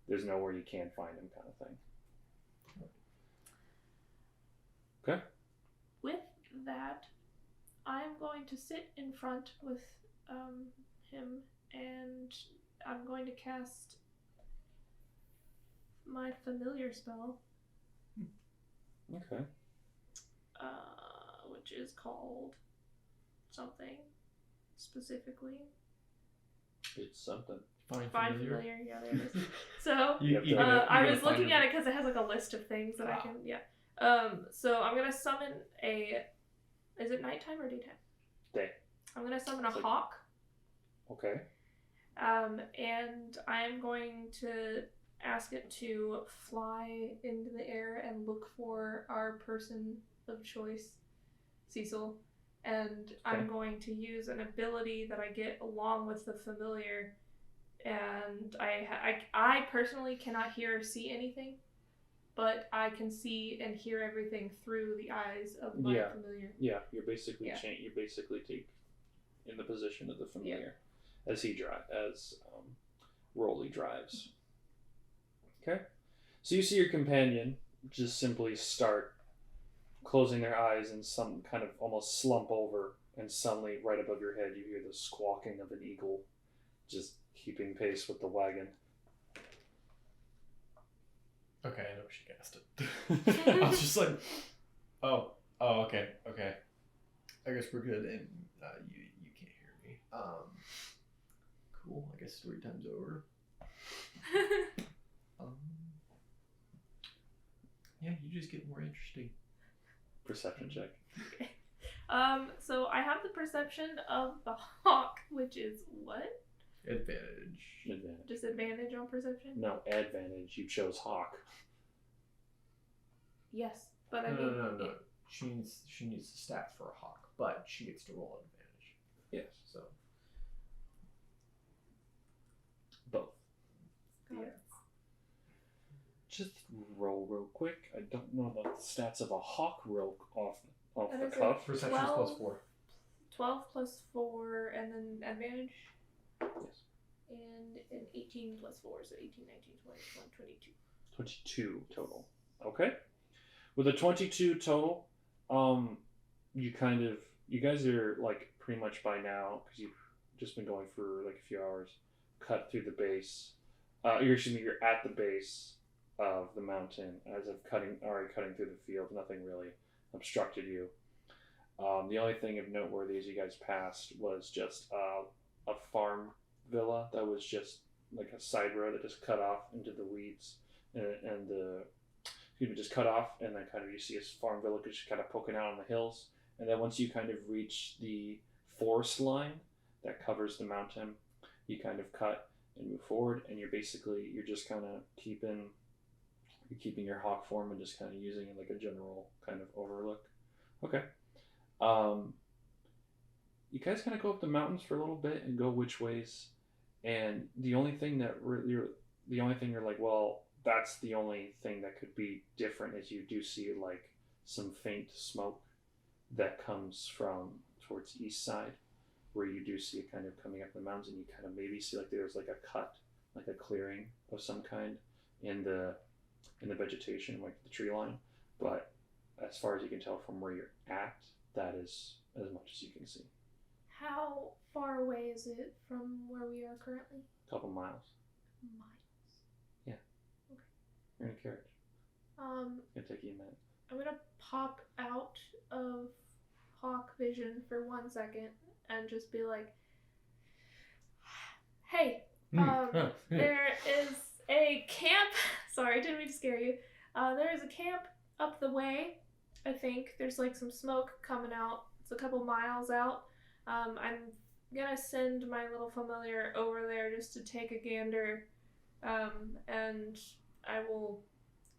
There's nowhere you can't find him, kind of thing. Okay. With that, I'm going to sit in front with him, and I'm going to cast my familiar spell. Okay. Which is called something specifically. It's something. Find familiar. Yeah, there it is. So I was looking at it because it has like a list of things that I can. Yeah. So I'm gonna summon a. Is it nighttime or daytime? Day. I'm gonna summon a hawk. Okay. And I'm going to ask it to fly into the air and look for our person of choice, Cecil. And okay. I'm going to use an ability that I get along with the familiar. And I personally cannot hear or see anything, but I can see and hear everything through the eyes of my familiar. Yeah, you're basically you basically take in the position of the familiar as Rolly drives. Okay, so you see your companion just simply start closing their eyes and some kind of almost slump over, and suddenly right above your head you hear the squawking of an eagle, just keeping pace with the wagon. Okay, I know she cast it. I was just like, oh, okay. I guess we're good, and you can't hear me. Cool. I guess story time's over. Yeah, you just get more interesting. Perception check. Okay. So I have the perception of the hawk, which is what? Advantage. Just advantage on perception? No, advantage. You chose hawk. Yes, but I mean... No. She needs the stats for a hawk. but she gets to roll an advantage. Yes. So Both. Got it. Just roll real quick. I don't know about the stats of a hawk roll off That the is a cuff. perception is 12. +4. 12 plus 4 and then advantage. Yes. And an 18 plus 4, so 18, 19, 20, 21, 22. 22 total. Okay. With a 22 total, you guys are like pretty much by now, because you've just been going for like a few hours, cut through the base. You're at the base of the mountain as of already cutting through the field. Nothing really obstructed you. The only thing of noteworthy as you guys passed was just a farm villa that was just like a side road that just cut off into the weeds and just cut off, and then kind of you see a farm villa just kind of poking out on the hills, and then once you kind of reach the forest line that covers the mountain, you kind of cut and move forward, and you're just kind of keeping your hawk form and just kind of using it like a general kind of overlook. Okay. You guys kind of go up the mountains for a little bit and go which ways, and the only thing you're like, well, that's the only thing that could be different is you do see like some faint smoke that comes from towards the east side, where you do see it kind of coming up the mountains, and you kind of maybe see like there's like a cut, like a clearing of some kind in the vegetation, like the tree line. But as far as you can tell from where you're at, that is as much as you can see. How far away is it from where we are currently? A couple miles. Miles. You're in a carriage. It's gonna take you a minute. I'm gonna pop out of hawk vision for 1 second and just be like, hey, there is a camp. Sorry, I didn't mean to scare you. There is a camp up the way. I think there's like some smoke coming out. It's a couple miles out. I'm gonna send my little familiar over there just to take a gander, and I will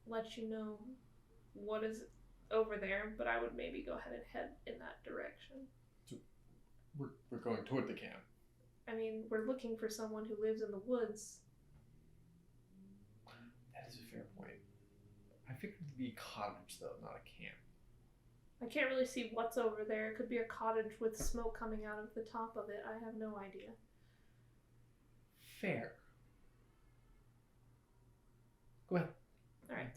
let you know what is over there, but I would maybe go ahead and head in that direction. So we're going toward the camp. I mean, we're looking for someone who lives in the woods. That is a fair point. I figured it'd be a cottage, though, not a camp. I can't really see what's over there. It could be a cottage with smoke coming out of the top of it. I have no idea. Fair. Go ahead. All right.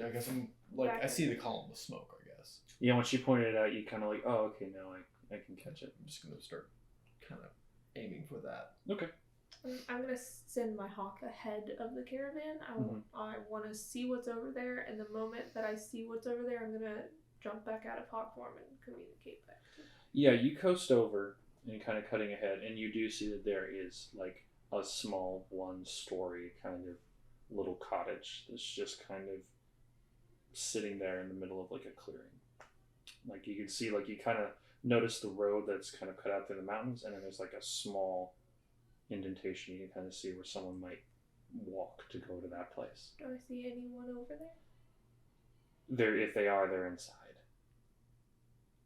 I guess I'm like, I see the column of smoke, I guess. Yeah, when she pointed it out, you kind of like, oh, okay, now I can catch it. I'm just going to start kind of aiming for that. Okay. I'm going to send my hawk ahead of the caravan. I want to see what's over there, and the moment that I see what's over there, I'm going to jump back out of hawk form and communicate back to Yeah, you coast over and kind of cutting ahead, and you do see that there is like a small one-story kind of little cottage that's just kind of sitting there in the middle of like a clearing. Like you can see, like you kind of notice the road that's kind of cut out through the mountains, and then there's like a small indentation you can kind of see where someone might walk to go to that place. Do I see anyone over there? If they are, they're inside.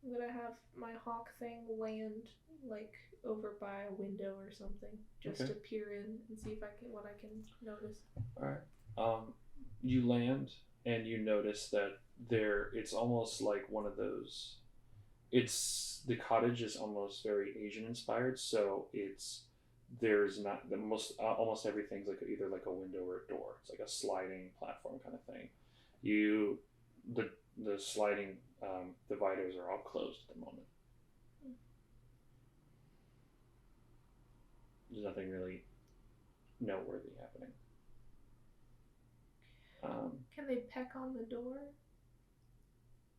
I'm gonna have my hawk thing land like over by a window or something, just Okay. to peer in and see if I can notice. All right. You land and you notice that it's almost like one of those. The cottage is almost very Asian inspired, so there's not almost everything's like either like a window or a door. It's like a sliding platform kind of thing. The sliding dividers are all closed at the moment. There's nothing really noteworthy happening. Can they peck on the door?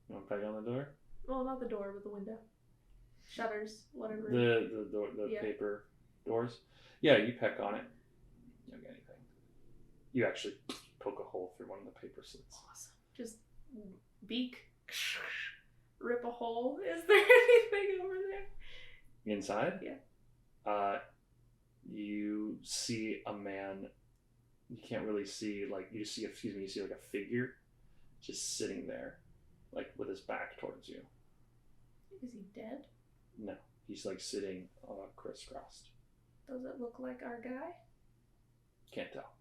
You want to peck on the door? Well, not the door, but the window. Shutters, whatever. The Yeah. paper doors. Yeah, you peck on it. You don't get anything. You actually poke a hole through one of the paper slits. Awesome. Just beak, rip a hole. Is there anything over there? Inside? Yeah. You see a man. You can't really see, like, you see like a figure just sitting there, like with his back towards you. Is he dead? No, he's like sitting crisscrossed. Does it look like our guy? Can't tell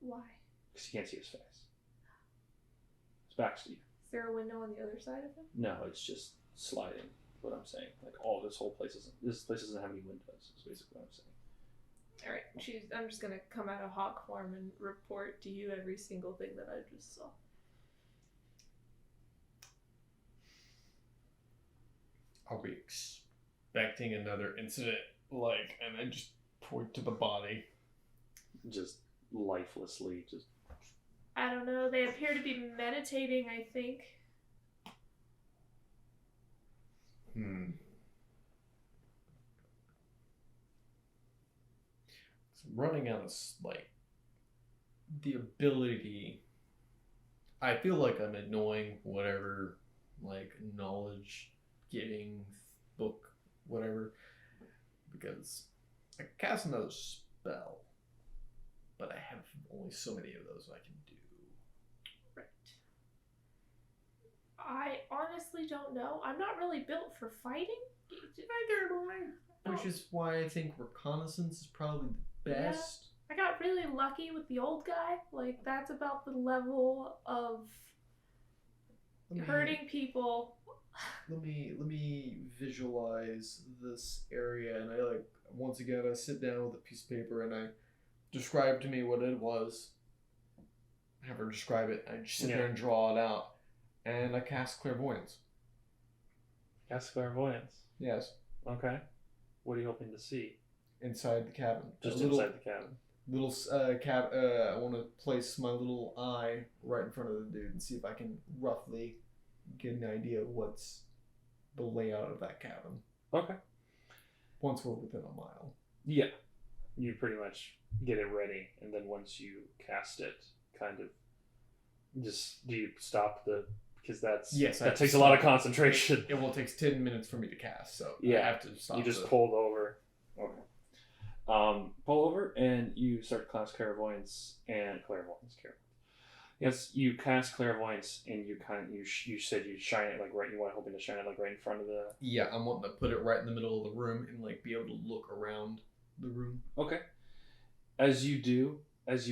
Why? because you can't see his face. His back's to you. Is there a window on the other side of him? No, it's just sliding. What I'm saying, like all this whole place isn't. This place doesn't have any windows. Is basically what I'm saying. All right, I'm just gonna come out of hawk form and report to you every single thing that I just saw. Are we expecting another incident? Like, and I just point to the body. Just lifelessly, just. I don't know. They appear to be meditating, I think. So I'm running out of, like, the ability. I feel like I'm annoying whatever, like, knowledge giving book, whatever, because I can cast another spell, but I have only so many of those I can do. Right. I honestly don't know. I'm not really built for fighting. Neither am I. Which is why I think reconnaissance is probably the best. I got really lucky with the old guy. Like, that's about the level of hurting people. Let me visualize this area, and I once again I sit down with a piece of paper and I describe to me what it was. Have her describe it. I just sit there and draw it out, and I cast clairvoyance. Cast clairvoyance. Yes. Okay. What are you hoping to see? Inside the cabin. Just inside the cabin. Little I want to place my little eye right in front of the dude and see if I can roughly get an idea of what's the layout of that cabin. Okay. Once we're within a mile. Yeah. You pretty much get it ready, and then once you cast it, kind of just do you stop the because that takes a lot of concentration. It will take 10 minutes for me to cast, so yeah. I have to stop. You just pulled over. Okay. Pull over and you start class clairvoyance. Yes, you cast clairvoyance and you you said you shine it like right. You want hoping to shine it like right in front of the. Yeah, I'm wanting to put it right in the middle of the room and like be able to look around the room. Okay. As you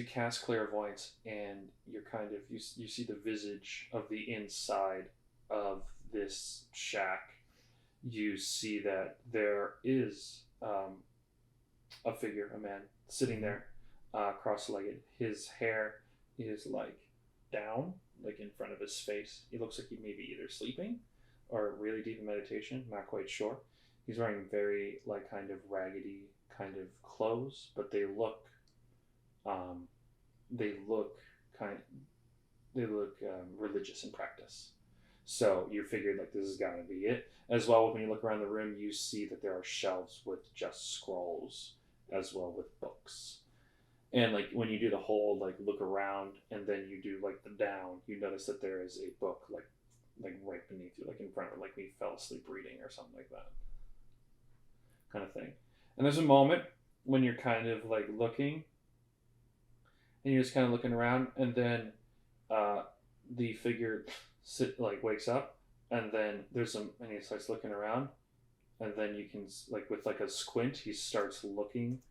cast clairvoyance and you're kind of you see the visage of the inside of this shack. You see that there is a figure, a man sitting there, cross-legged. His hair is like down, like in front of his face. He looks like he may be either sleeping or really deep in meditation. Not quite sure. He's wearing very like kind of raggedy kind of clothes, but they look religious in practice. So you figured like this has got to be it. As well, when you look around the room, you see that there are shelves with just scrolls, as well with books. And like when you do the whole like look around, and then you do like the down, you notice that there is a book like right beneath you, like in front of it, like we fell asleep reading or something like that, kind of thing. And there's a moment when you're kind of like looking, and you're just kind of looking around, and then the figure wakes up, and then and he starts looking around, and then you can like with like a squint, he starts looking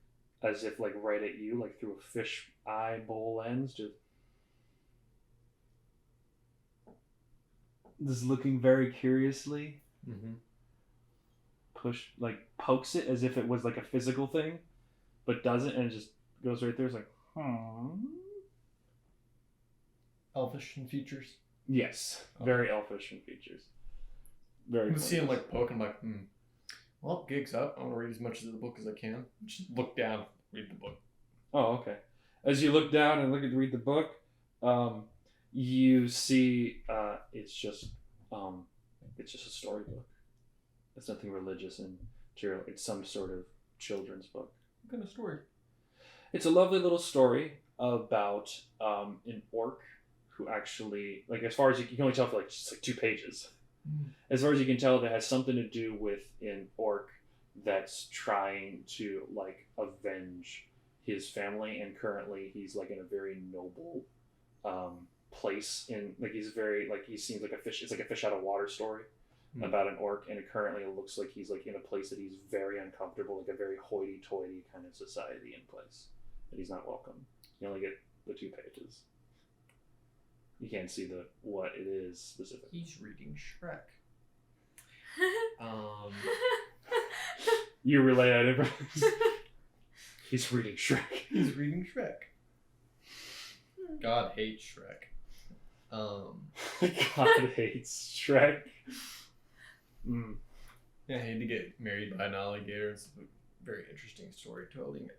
as if like right at you, like through a fish eye bowl lens, just looking very curiously. Mm-hmm. Pokes it as if it was like a physical thing, but doesn't, and it just goes right there. It's like, Elfish in features. Yes, very elfish in features. Very. I'm seeing like poke. I'm like, well, gig's up. I want to read as much of the book as I can. Just look down, read the book. Oh, okay. As you look down and read the book, you see it's just a storybook. It's nothing religious in material. It's some sort of children's book. What kind of story? It's a lovely little story about an orc who actually, like, as far as you can only tell for like just like 2 pages. As far as you can tell, that has something to do with an orc that's trying to like avenge his family, and currently he's like in a very noble place in like he's very like he seems like a fish. It's like a fish out of water story about an orc, and currently it looks like he's like in a place that he's very uncomfortable, like a very hoity-toity kind of society in place that he's not welcome. You only get the 2 pages. You can't see the what it is specifically. He's reading Shrek. You relay that information. He's reading Shrek. He's reading Shrek. God hates Shrek. God hates Shrek. Mm. Yeah, I had to get married by an alligator. It's a very interesting storytelling.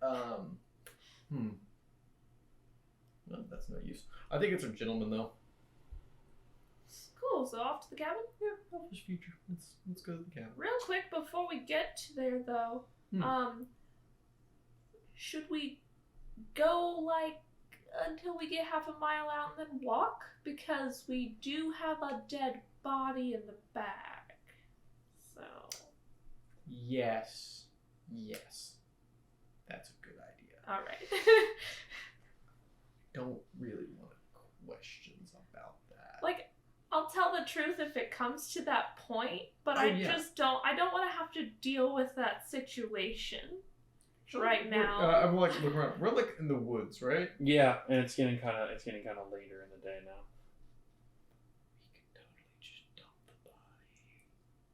No, that's no use. I think it's a gentleman though. Cool. So off to the cabin. Yeah, Elfish future. Let's go to the cabin. Real quick before we get to there, though, should we go like until we get half a mile out and then walk? Because we do have a dead body in the back. So. Yes. That's a good idea. All right. Don't really want questions about that. Like, I'll tell the truth if it comes to that point, but I don't want to have to deal with that situation right now. I'm like looking around. We're like in the woods, right? Yeah, and it's getting kind of later in the day now.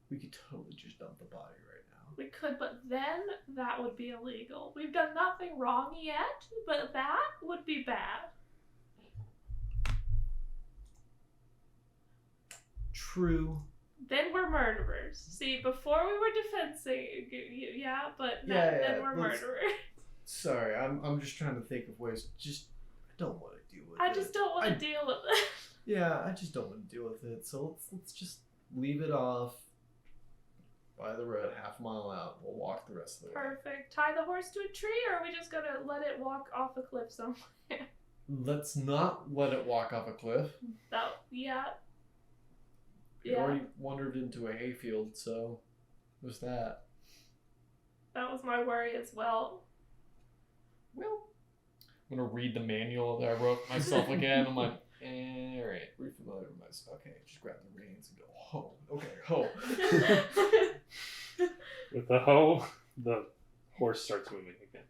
We could totally just dump the body right now. We could, but then that would be illegal. We've done nothing wrong yet, but that would be bad. True. Then we're murderers. See, before we were defending, then we're murderers. Sorry, I'm just trying to think of ways. I don't want to deal with it. I just don't want to deal with it. Yeah, I just don't want to deal with it. So let's just leave it off by the road, half a mile out. We'll walk the rest of the way. Perfect. Tie the horse to a tree, or are we just gonna let it walk off a cliff somewhere? Let's not let it walk off a cliff. We already wandered into a hayfield, so what's that? That was my worry as well. Well, I'm gonna read the manual that I wrote myself again. I'm like, alright, refamiliar with myself. Okay, just grab the reins and go, ho. Okay, ho. With the hoe, the horse starts moving again.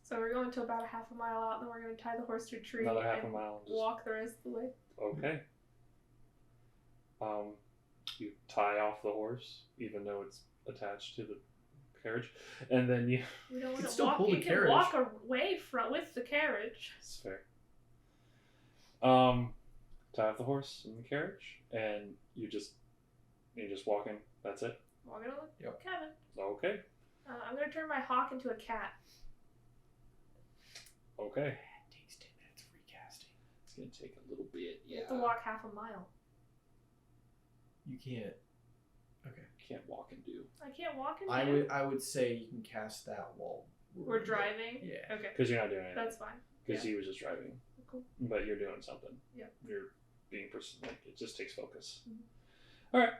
So we're going to about a half a mile out, and then we're going to tie the horse to a tree Another half and a mile. walk the rest of the way. Okay. You tie off the horse, even though it's attached to the carriage, and then you. We don't want to still walk. pull the You can carriage. walk away with the carriage. That's fair. Tie off the horse in the carriage, and you're just walking. That's it. Walking on the cabin. Okay. I'm going to turn my hawk into a cat. Okay. It takes 10 minutes of recasting. It's gonna take a little bit. You have to walk half a mile. You can't. Okay. Can't walk and do. I can't walk and do. I would say you can cast that while we're driving? Yeah. Okay. Because you're not doing anything. That's fine. Because he was just driving. Cool. But you're doing something. Yeah. You're being like it just takes focus. Mm-hmm. All right.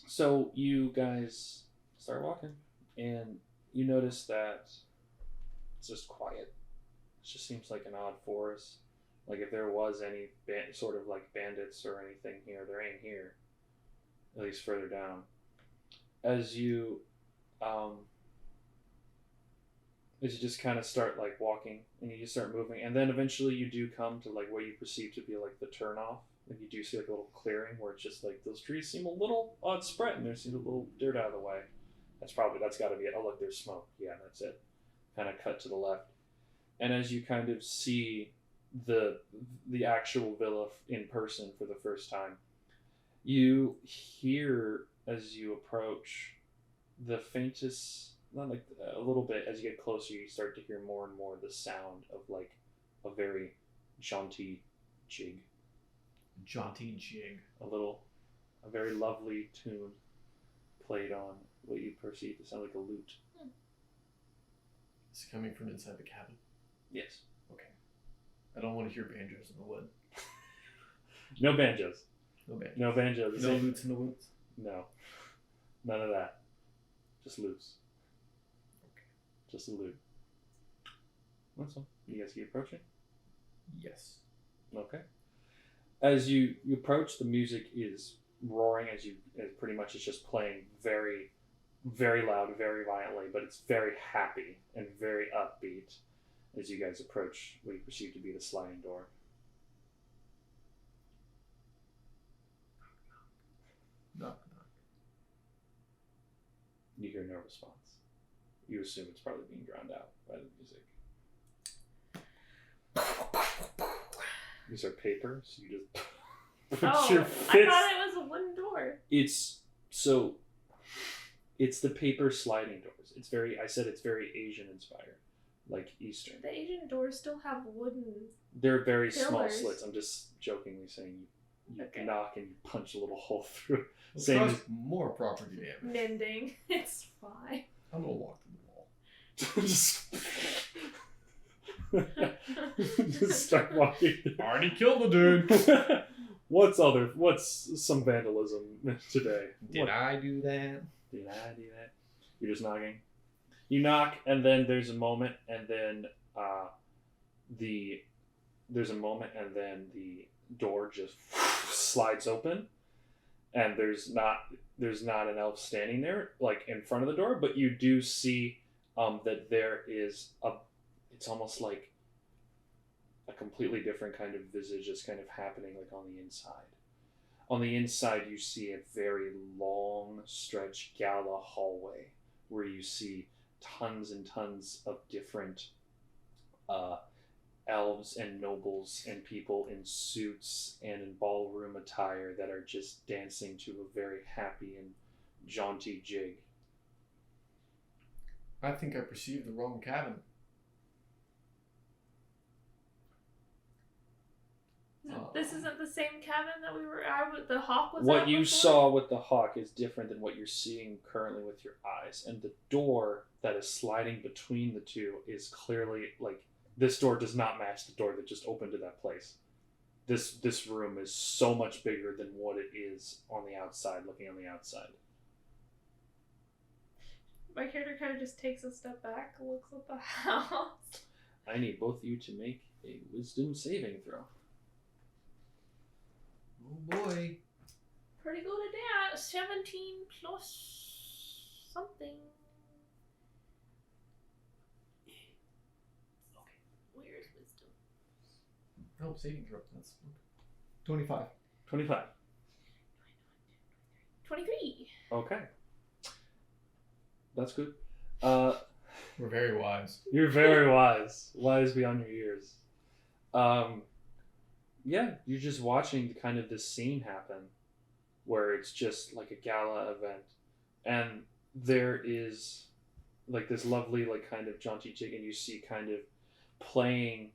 So you guys start walking, and you notice that it's just quiet. It just seems like an odd forest. Like if there was any sort of like bandits or anything here, there ain't here. At least further down. As you just kind of start like walking, and you just start moving, and then eventually you do come to like what you perceive to be like the turnoff. Like you do see like a little clearing where it's just like those trees seem a little odd spread, and there's a little dirt out of the way. That's got to be it. Oh look, there's smoke. Yeah, that's it. Kind of cut to the left. And as you kind of see the actual villa in person for the first time, you hear as you approach the faintest, not like a little bit, as you get closer, you start to hear more and more the sound of like a very jaunty jig. Jaunty jig. A very lovely tune played on what you perceive to sound like a lute. Is it coming from inside the cabin? Yes. Okay. I don't want to hear banjos in the wood. No banjos. No banjos. No banjos. No lutes in the woods? No. None of that. Just lutes. Okay. Just a lute. That's all. You guys keep approaching? Yes. Okay. As you approach, the music is roaring as pretty much it's just playing very, very loud, very violently, but it's very happy and very upbeat as you guys approach what you perceive to be the sliding door. Knock, knock. You hear no response. You assume it's probably being drowned out by the music. These are paper, so you just put your fist. I thought it was a wooden door. It's the paper sliding doors. It's very Asian inspired, like Eastern. The Asian doors still have wooden. They're very small pillars. slits. I'm just jokingly saying you Okay. knock and you punch a little hole through. Let's Same cause as- more property damage. Mending. It's fine. I'm gonna walk through the wall. just, just start walking. Already killed the dude. What's some vandalism today? Did I do that? Did I do that? You're just knocking. You knock, and then there's a moment, and then the door just slides open, and there's not an elf standing there like in front of the door, but you do see that there is it's almost like a completely different kind of visage is kind of happening like on the inside. On the inside, you see a very long stretch gala hallway where you see tons and tons of different elves and nobles and people in suits and in ballroom attire that are just dancing to a very happy and jaunty jig. I think I perceived the wrong cabin. This isn't the same cabin that we were at. The hawk was. What at you before? saw with the hawk is different than what you're seeing currently with your eyes. And the door that is sliding between the two is clearly like this door does not match the door that just opened to that place. This room is so much bigger than what it is on the outside, looking on the outside. My character kind of just takes a step back, looks at the house. I need both of you to make a wisdom saving throw. Oh boy. Pretty good at that. 17 plus something. Okay, where's wisdom? Oh, saving throw. That's 25. 25. 23. Okay. That's good. We're very wise. You're very wise. Wise beyond your years. Yeah, you're just watching kind of this scene happen where it's just like a gala event. And there is like this lovely like kind of jaunty jig, and you see kind of playing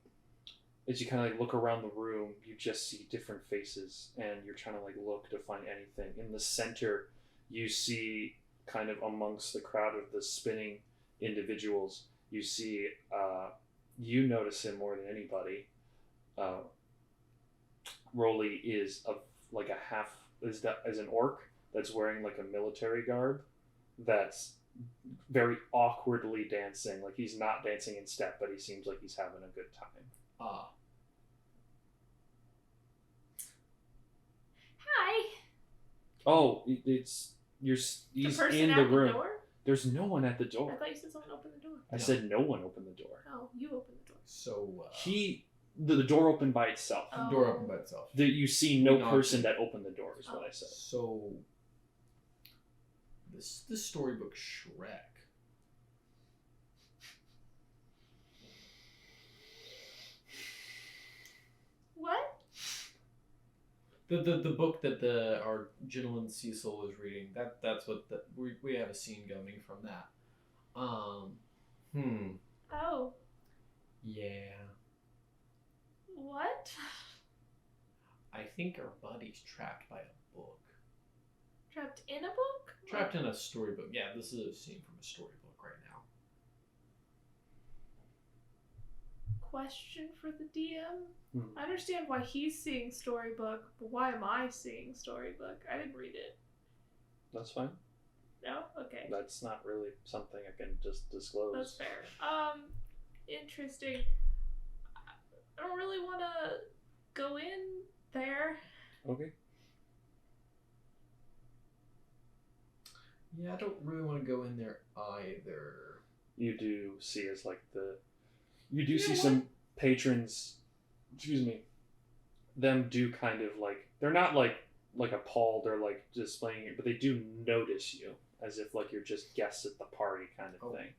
as you kind of like look around the room, you just see different faces and you're trying to like look to find anything. In the center, you see kind of amongst the crowd of the spinning individuals, you see you notice him more than anybody. Rolly is is an orc that's wearing like a military garb that's very awkwardly dancing. Like he's not dancing in step, but he seems like he's having a good time. Hi. Oh, he's The in person the at room. The door? There's no one at the I door. thought you said someone opened the door. I No. said no one opened the door. Oh, you opened the door. So, The door opened by itself. Oh. the door opened by itself. You see no We knocked. person that opened the door is what I said. So, this storybook Shrek. What? The book that our gentleman Cecil was reading, that's what we have a scene coming from that. Oh. Yeah. What? I think our buddy's trapped by a book. Trapped in a book? Trapped in a storybook. Yeah, this is a scene from a storybook right now. Question for the DM. Hmm. I understand why he's seeing storybook, but why am I seeing storybook? I didn't read it. That's fine. No? Okay. That's not really something I can just disclose. That's fair. Interesting. I don't really want to go in there. Okay. Yeah, I don't really want to go in there either. You do see as like you do You see know some patrons, excuse me, them do kind of like, they're not like appalled or like displaying it, but they do notice you as if like you're just guests at the party kind of thing.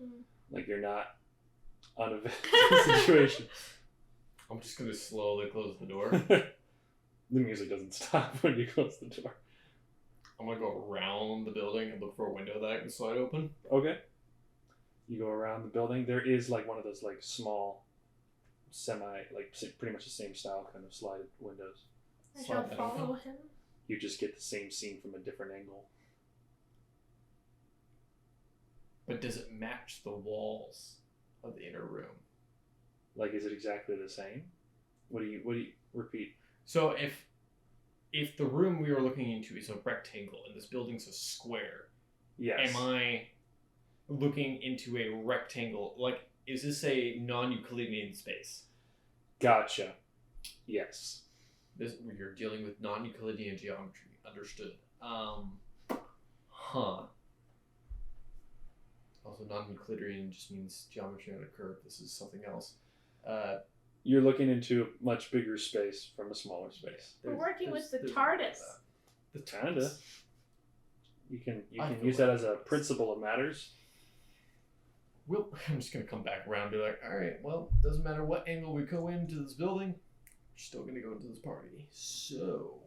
Mm. Like you're not uneventful in the situation. I'm just gonna slowly close the door. The music doesn't stop when you close the door. I'm gonna go around the building and look for a window that I can slide open. Okay. You go around the building. There is like one of those like small, pretty much the same style kind of slided windows. I shall follow him. You just get the same scene from a different angle. But does it match the walls of the inner room? Like, is it exactly the same? What do you repeat? So if the room we are looking into is a rectangle and this building's a square, Yes. am I looking into a rectangle? Like, is this a non-Euclidean space? Gotcha. Yes. You're dealing with non-Euclidean geometry. Understood. Also, non-Euclidean just means geometry on a curve. This is something else. You're looking into a much bigger space from a smaller space. We're working with the there's TARDIS. The Kinda. You can I feel use like that as a principle of matters. Well, I'm just gonna come back around and be like, all right, well, doesn't matter what angle we go into this building, we're still gonna go into this party. So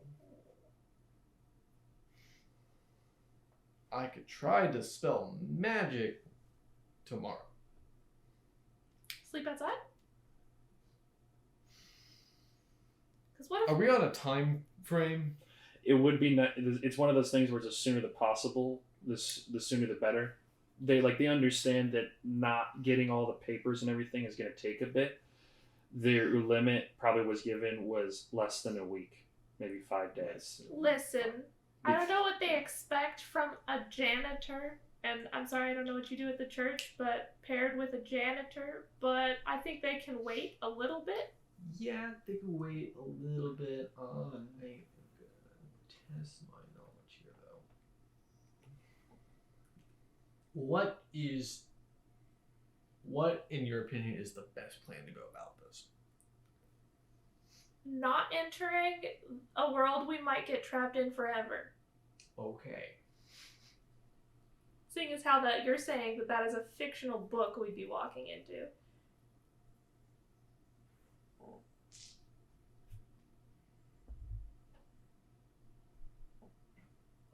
I could try to spell magic tomorrow. Sleep outside? Because what if... Are we on a time frame? It would be. It's one of those things where it's the sooner the possible. The sooner the better. They understand that not getting all the papers and everything is going to take a bit. Their limit probably was less than a week, maybe 5 days. Listen, I don't know what they expect from a janitor, and I'm sorry I don't know what you do at the church, but paired with a janitor, but I think they can wait a little bit. Yeah, they can wait a little bit. I am gonna test my knowledge here, though. What, in your opinion, is the best plan to go about this? Not entering a world we might get trapped in forever. Okay. Seeing as how that you're saying that is a fictional book we'd be walking into.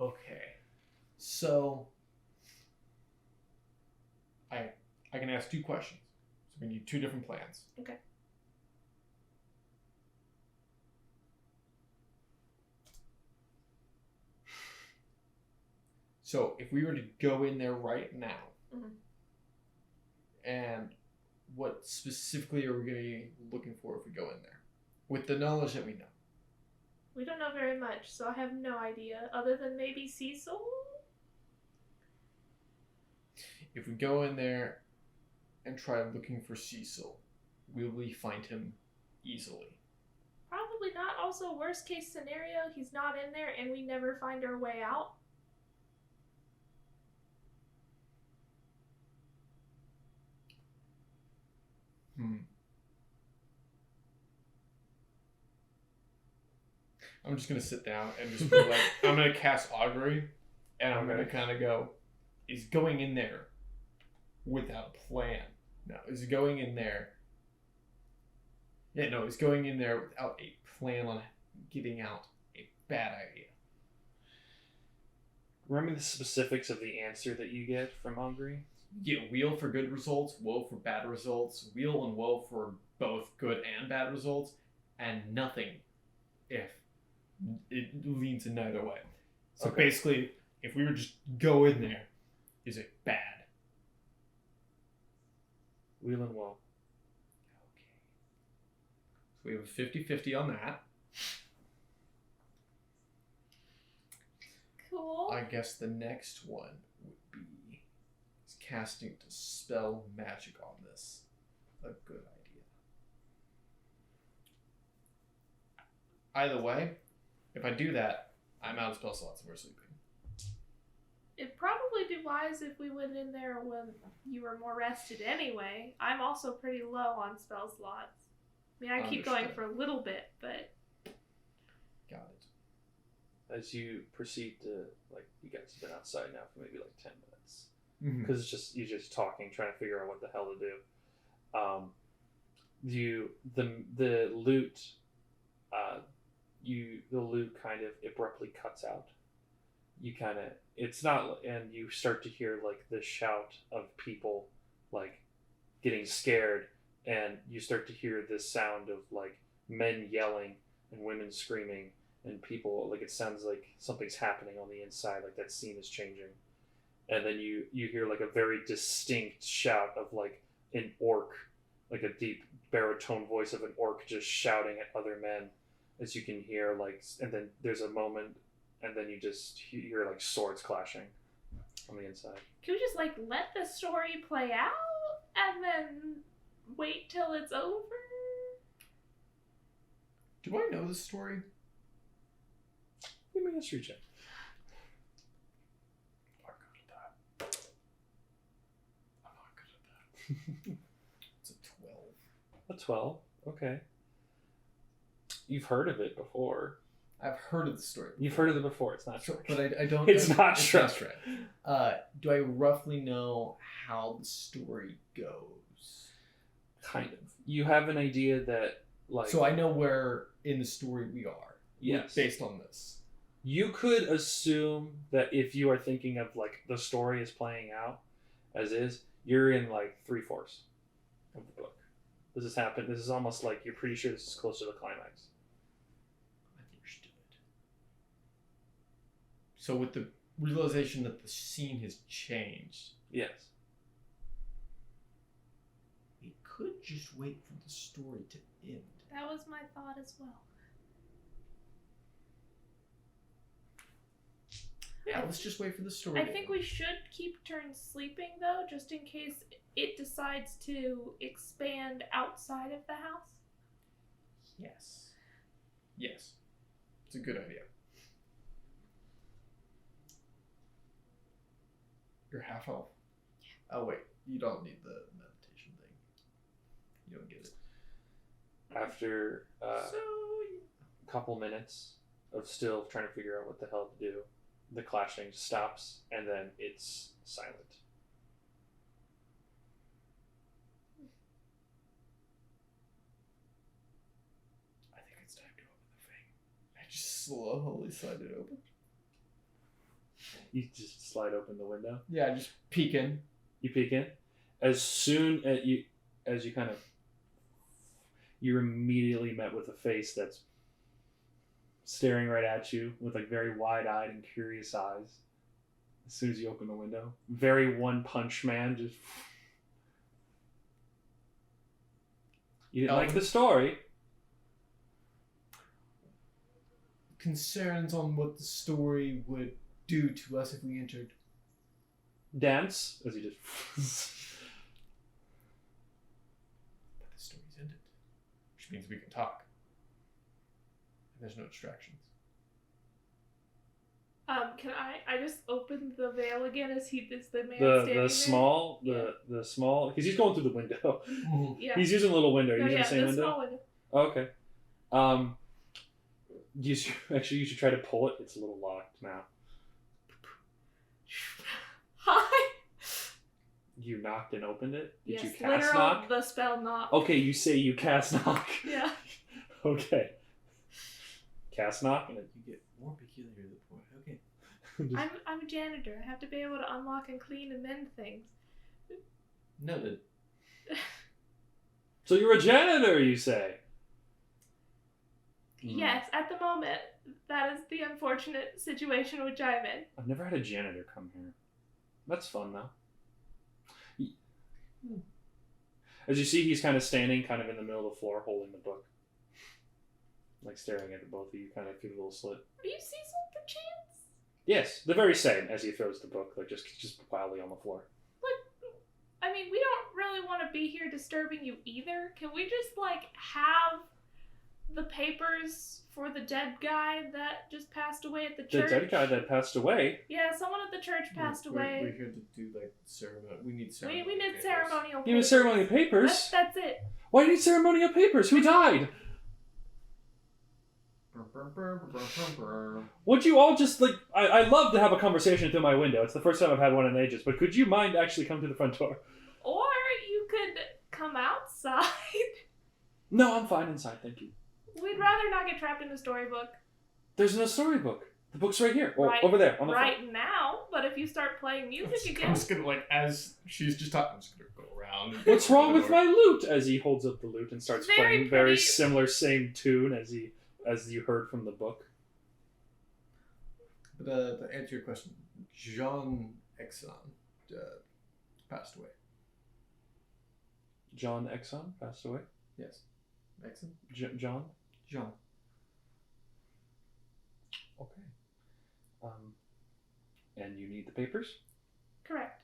Okay. So I can ask 2 questions. So we need 2 different plans. Okay. So if we were to go in there right now, and what specifically are we going to be looking for if we go in there? With the knowledge that we know. We don't know very much, so I have no idea, other than maybe Cecil? If we go in there and try looking for Cecil, will we find him easily? Probably not. Also, worst case scenario, he's not in there and we never find our way out. I'm just going to sit down and just be like, I'm going to cast Augury, and I'm going to kind of go, is going in there without a plan. No, is going in there. Yeah, no, is going in there without a plan on getting out a bad idea. Remember the specifics of the answer that you get from Augury? You get wheel for good results, woe for bad results, wheel and woe for both good and bad results, and nothing if it leans in neither way. So basically, if we were just go in there, is it bad? Wheel and woe. Okay. So we have a 50-50 on that. Cool. I guess the next one would be casting to spell magic on this. A good idea. Either way, If I do that, I'm out of spell slots and we're sleeping. It'd probably be wise if we went in there when you were more rested anyway. I'm also pretty low on spell slots. I mean, I keep going for a little bit, but... Got it. As you proceed to, like, you guys have been outside now for maybe like 10 minutes. Mm-hmm. Because it's just, you're just talking, trying to figure out what the hell to do. The loot, the loot kind of abruptly cuts out. It's not, and you start to hear like the shout of people like getting scared, and you start to hear this sound of like men yelling and women screaming and people, like it sounds like something's happening on the inside, like that scene is changing. And then you hear like a very distinct shout of like an orc, like a deep baritone voice of an orc just shouting at other men, as you can hear like, and then there's a moment, and then you just hear like swords clashing on the inside. Can we just like let the story play out and then wait till it's over? Do I know this story? Give me a history check. I'm not good at that. It's a 12. A 12. Okay. You've heard of it before. I've heard of the story before. You've heard of it before. It's not true. But I don't... It's not It's true. not true. Do I roughly know how the story goes? Kind of. You have an idea that, like... So I know where in the story we are. Yes. Based on this. You could assume that if you are thinking of, like, the story is playing out as is, you're in, like, 3/4 of the book. This has happened. This is almost like you're pretty sure this is close to the climax. Understood. So with the realization that the scene has changed, Yes. we could just wait for the story to end. That was my thought as well. Yeah, let's just wait for the story. I think we should keep turns sleeping though, just in case it decides to expand outside of the house. Yes. Yes. It's a good idea. You're half elf. Yeah. Oh wait, you don't need the meditation thing. You don't get it. After a couple minutes of still trying to figure out what the hell to do, the clashing stops, and then it's silent. I think it's time to open the thing. I just slowly slide it open. You just slide open the window. Yeah, just peek in. You peek in. As soon as you kind of, you're immediately met with a face that's staring right at you with like very wide-eyed and curious eyes. As soon as you open the window, very One Punch Man. Just you didn't like the story. Concerns on what the story would do to us if we entered. Dance as you just. But the story's ended, which means we can talk. And there's no distractions. Can I just open the veil again as the man standing The there? small because he's going through the window. Yeah. He's using a little window. No, Using the same the window. small window. Oh, okay. You should try to pull it. It's a little locked now. Hi. You knocked and opened it? Did Yes, you cast literal knock? the spell knock. Okay, you say you cast knock. Yeah. Okay. Cast knock? You get more peculiar to the point. Okay. I'm a janitor. I have to be able to unlock and clean and mend things. Noted. So you're a janitor, you say? Yes, at the moment, that is the unfortunate situation which I'm in. I've never had a janitor come here. That's fun, though. As you see, he's kind of standing kind of in the middle of the floor holding the book. Like staring at the both of you kind of through the little slit. Are you Cecil perchance? Yes, the very same as he throws the book, like just wildly on the floor. I mean, we don't really want to be here disturbing you either. Can we just, like, have the papers for the dead guy that just passed away at the The church. dead guy that passed away. Yeah, someone at the church passed away. We're here to do like ceremony. We need ceremony. We need ceremonial papers. You have ceremonial papers? That's it. Why do you need ceremonial papers? Who died? Would you all just, like... I love to have a conversation through my window. It's the first time I've had one in ages. But could you mind actually come to the front door? Or you could come outside. No, I'm fine inside, thank you. We'd rather not get trapped in a storybook. There's no storybook. The book's right here. Oh, Right- over there. On the front. Right now, but if you start playing music I'm again... just gonna, like, as she's just talking, I'm just gonna go around. And What's open wrong the with door. my lute? As he holds up the lute and starts Very playing very pretty. similar, same tune as you heard from the book. But to answer your question, Jean Exxon passed away. John Exxon passed away. Yes. Exxon? John? Jean. Okay. And you need the papers? Correct.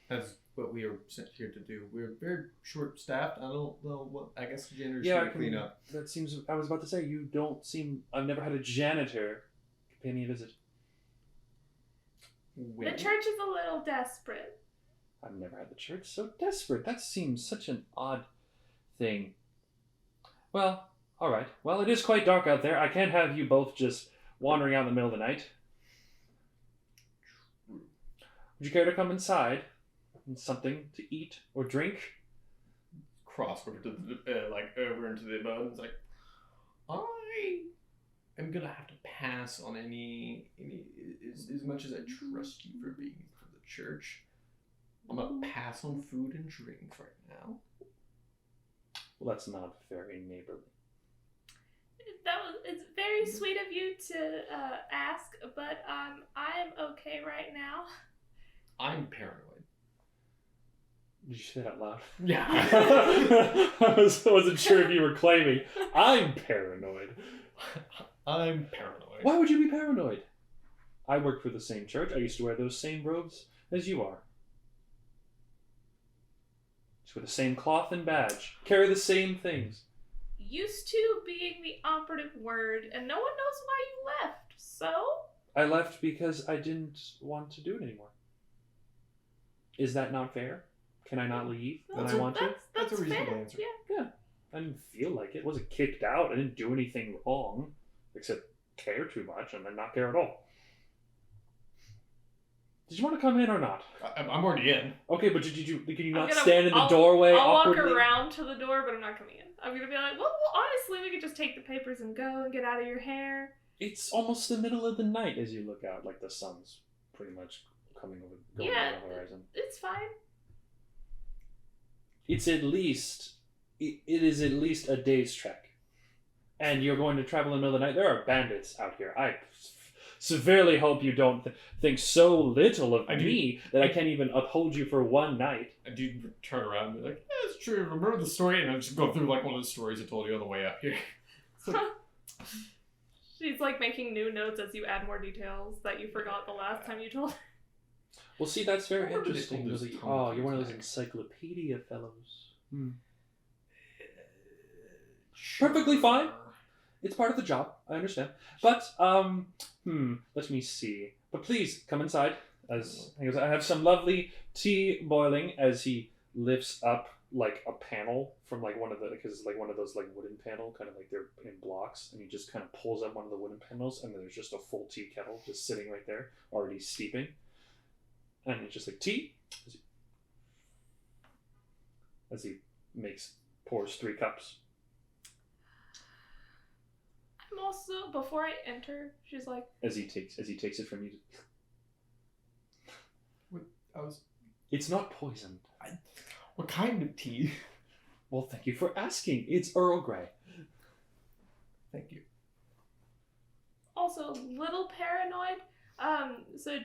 That's what we are sent here to do. We're very short-staffed. I don't know what. I guess janitors Yeah, should clean up. That seems... I was about to say, you don't seem... I've never had a janitor pay me a visit. The church is a little desperate. I've never had the church so desperate. That seems such an odd thing. Well, alright. Well, it is quite dark out there. I can't have you both just wandering out in the middle of the night. Would you care to come inside? And something to eat or drink? Cross over to the over into the abode. It's like, I am gonna have to pass on any as much as I trust you for being from the church. I'm gonna pass on food and drink right now. Well, that's not very neighborly. It's very sweet of you to ask, but I'm okay right now. I'm paranoid. Did you say that out loud? Yeah. I wasn't sure if you were claiming. I'm paranoid. I'm paranoid. Why would you be paranoid? I work for the same church. I used to wear those same robes as you are. Just with the same cloth and badge. Carry the same things. Used to being the operative word, and no one knows why you left, so? I left because I didn't want to do it anymore. Is that not fair? Can I not leave when I want to? That's a reasonable fair. answer. Yeah. I didn't feel like it. I wasn't kicked out. I didn't do anything wrong. Except care too much and then not care at all. Did you want to come in or not? I'm already in. Okay, but can you not gonna- stand in the I'll- doorway I'll walk awkwardly? around to the door, but I'm not coming in. I'm gonna be like, well, honestly, we could just take the papers and go and get out of your hair. It's almost the middle of the night as you look out, like the sun's pretty much coming over going Yeah. over the horizon. It's fine. It's at least it is at least a day's trek. And you're going to travel in the middle of the night. There are bandits out here. I severely hope you don't think so little of me that I can't even uphold you for one night. I do turn around and be like, yeah, it's true. Remember the story? And I just go through like one of the stories I told you on the way up here. She's like making new notes as you add more details that you forgot the last time you told her. Well, see, that's very Remember they interesting. told us Really. Tom Oh, you're one of those Cruise encyclopedia fellows. Perfectly fine. It's part of the job. I understand. But, let me see. But please, come inside. As he goes, I have some lovely tea boiling as he lifts up, like, a panel from, like, one of those, like, wooden panel, kind of like they're in blocks, and he just kind of pulls up one of the wooden panels, and there's just a full tea kettle just sitting right there, already steeping. And it's just like, tea? As he pours 3 cups. I'm also, before I enter, she's like, As he takes it from you. It's not poisoned. What kind of tea? Well, thank you for asking. It's Earl Grey. Thank you. also a little paranoid. So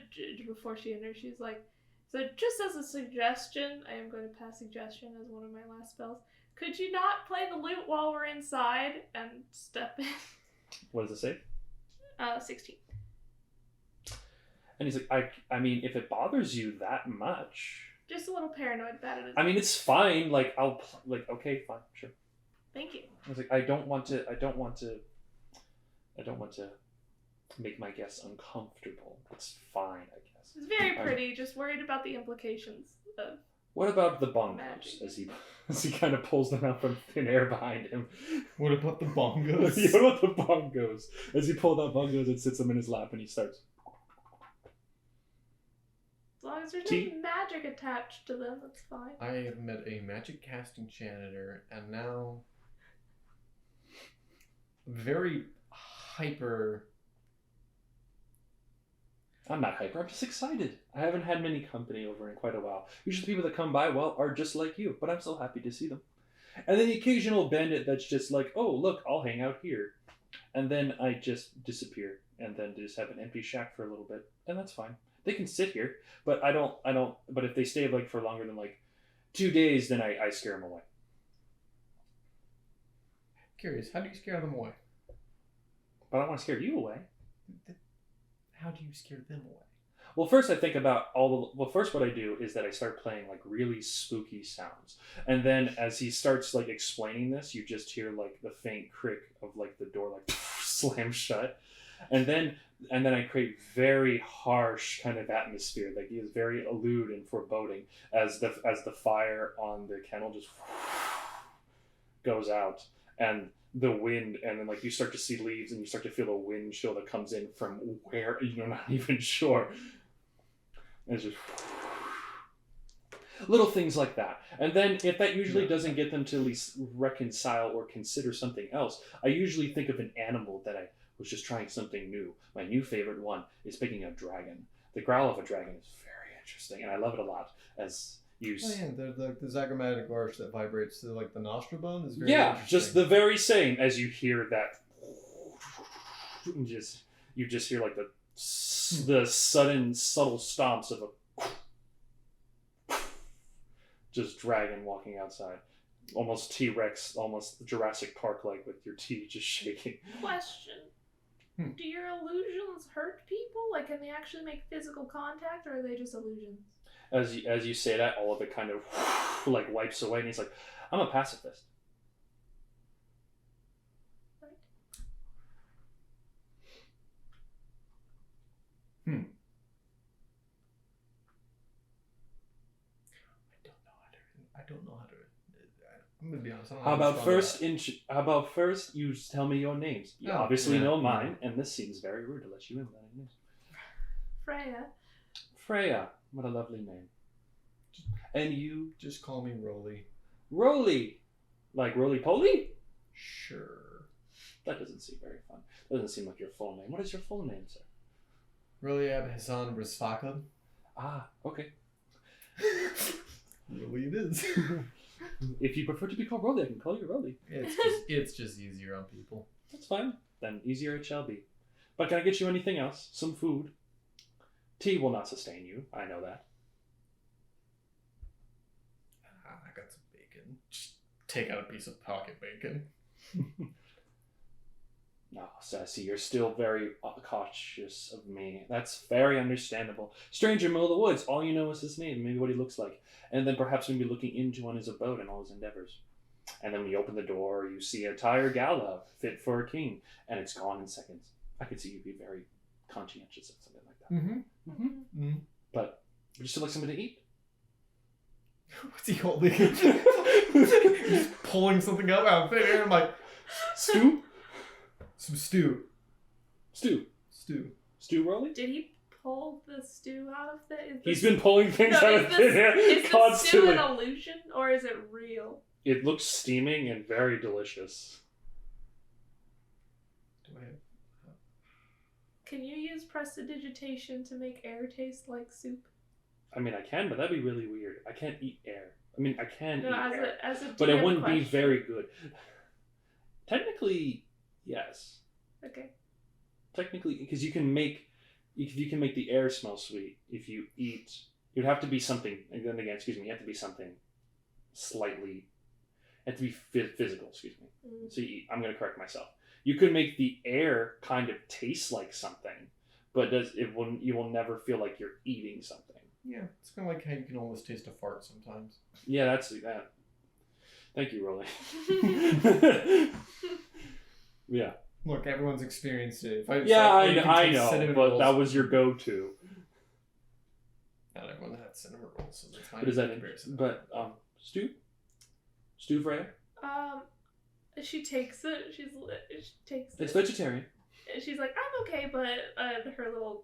before she enters, she's like, so just as a suggestion, I am going to pass suggestion as one of my last spells. Could you not play the lute while we're inside and step in? What does it say? 16. And he's like, I mean, if it bothers you that much, Just a little paranoid about it. I mean, it's fine. Like, okay, fine, sure. Thank you. I was like, I don't want to make my guests uncomfortable. It's fine, I guess. It's very pretty. Just worried about the implications of. What about the bongos? Magic. As he kind of pulls them out from thin air behind him. What about the bongos? Yeah, what about the bongos? As he pulls out bongos and sits them in his lap, and he starts. As long as there's no magic attached to them, that's fine. I have met a magic casting janitor, and now very hyper. I'm not hyper. I'm just excited. I haven't had many company over in quite a while. Usually, people that come by, well, are just like you. But I'm so happy to see them. And then the occasional bandit that's just like, oh, look, I'll hang out here, and then I just disappear, and then just have an empty shack for a little bit, and that's fine. They can sit here, but I don't. But if they stay like for longer than like 2 days, then I scare them away. Curious, how do you scare them away? But I don't want to scare you away. How do you scare them away? Well, first I think about first what I do is that I start playing like really spooky sounds. And then as he starts like explaining this, you just hear like the faint crick of like the door like slam shut. And then I create very harsh kind of atmosphere. Like he is very lewd and foreboding as the fire on the kennel just goes out, and the wind, and then like you start to see leaves, and you start to feel a wind chill that comes in from where you're not even sure. And it's just little things like that. And then if that usually doesn't get them to at least reconcile or consider something else, I usually think of an animal that I was just trying something new. My new favorite one is picking a dragon. The growl of a dragon is very interesting, and I love it a lot. As you the zygomatic arch that vibrates to like the nostril bone is very interesting. Just the very same as you hear that. You just hear like the sudden subtle stomps of a just dragon walking outside, almost T-Rex, almost Jurassic Park like, with your teeth just shaking. Question. Do your illusions hurt people? Like, can they actually make physical contact, or are they just illusions? As you say that, all of it kind of like wipes away, and he's like, I'm a pacifist. Right. I don't know how to. I'm gonna be honest. I don't How know about first you tell me your names? You obviously know mine, and this seems very rude to let you in without any names. Freya. Freya, what a lovely name. And you? Just call me Rolly. Rolly, like roly poly? Sure. That doesn't seem very fun. Doesn't seem like your full name. What is your full name, sir? Reliab Hassan Rasfaka. Ah, okay. Rolly it is. If you prefer to be called Rolly, I can call you Rolly. It's just easier on people. That's fine. Then easier it shall be. But can I get you anything else? Some food? Tea will not sustain you. I know that. I got some bacon. Just take out a piece of pocket bacon. No, Sassy, you're still very cautious of me. That's very understandable. Stranger middle of the woods, all you know is his name, maybe what he looks like. And then perhaps maybe looking into on his abode and all his endeavors. And then when you open the door, you see a tired gala fit for a king, and it's gone in seconds. I could see you be very conscientious of something like that. Mm-hmm. Mm-hmm. Mm-hmm. But would you still like something to eat? What's he holding? He's pulling something up out of thin air. I'm like, stew? Some stew. Stew. Stew Rolly? Did he pull the stew out of the... He's been pulling things out of thin air Is constantly. the stew an illusion, or is it real? It looks steaming and very delicious. Can you use prestidigitation to make air taste like soup? I mean, I can, but that'd be really weird. I can't eat air. I mean, I can eat air, as a but it DM wouldn't question. be very good. Technically, yes. Okay. Technically, because you can make the air smell sweet if you eat. It'd have to be something. And then again, excuse me, you have to be something slightly. You have to be physical. Excuse me. So I'm going to correct myself. You could make the air kind of taste like something, but you will never feel like you're eating something. Yeah, it's kind of like how you can almost taste a fart sometimes. Yeah, that's that. Thank you, Rolly. Yeah. Look, everyone's experienced it. If I know, but that was your go-to. Not everyone had cinnamon rolls, so that's fine. What is that? But Stew Freya? She takes it. She takes it. It's vegetarian. She's like, I'm okay, but her little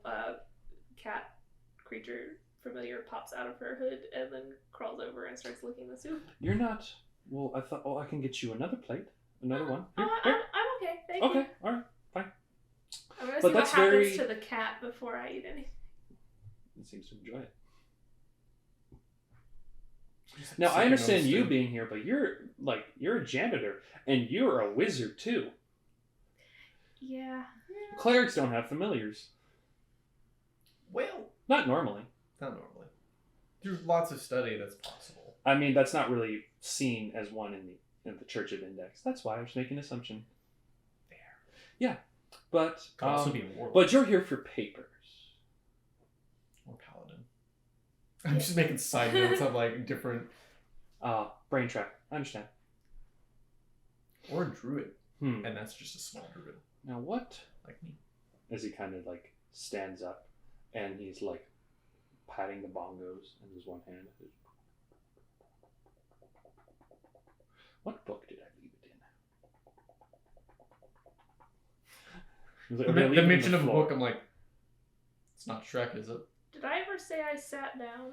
cat creature familiar pops out of her hood and then crawls over and starts licking the soup. You're not. Well, I thought. Oh, I can get you another plate, another one. Here. I'm okay. Thank you. Okay, all right, fine. I'm gonna see what happens to the cat before I eat anything. It seems to enjoy it. Now I understand you being here, but you're a janitor and you're a wizard too. Yeah. Clerics don't have familiars. Well, not normally. Not normally. Through lots of study, that's possible. I mean, that's not really seen as one in the Church of Index. That's why I was making an assumption. There. Yeah, but could also be a warlock. But you're here for papers. Or paladin. I'm just making side notes of like different. Brain trap. I understand. Or a druid, and that's just a small druid. Now what? Like me. As he kind of like stands up, and he's like patting the bongos in his one hand. What book did I leave it in? The mention of a book, I'm like, it's not Shrek, is it? Did I ever say I sat down?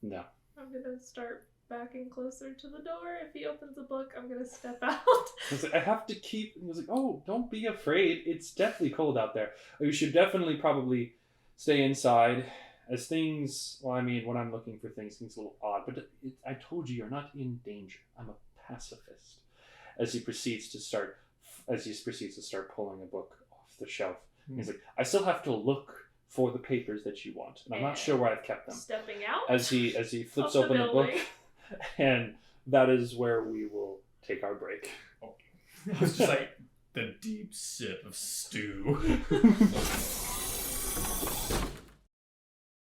No. I'm gonna start backing closer to the door. If he opens a book, I'm gonna step out. I have to keep. I was like, oh, don't be afraid. It's definitely cold out there. You should definitely probably stay inside. As things, well, I mean, when I'm looking for things, seems a little odd. But I told you, you're not in danger. I'm a pacifist. As he proceeds to start pulling a book off the shelf, he's like, I still have to look for the papers that you want, and I'm not sure where I've kept them. Stepping out. As he flips open the book, and that is where we will take our break. I was just like the deep sip of stew.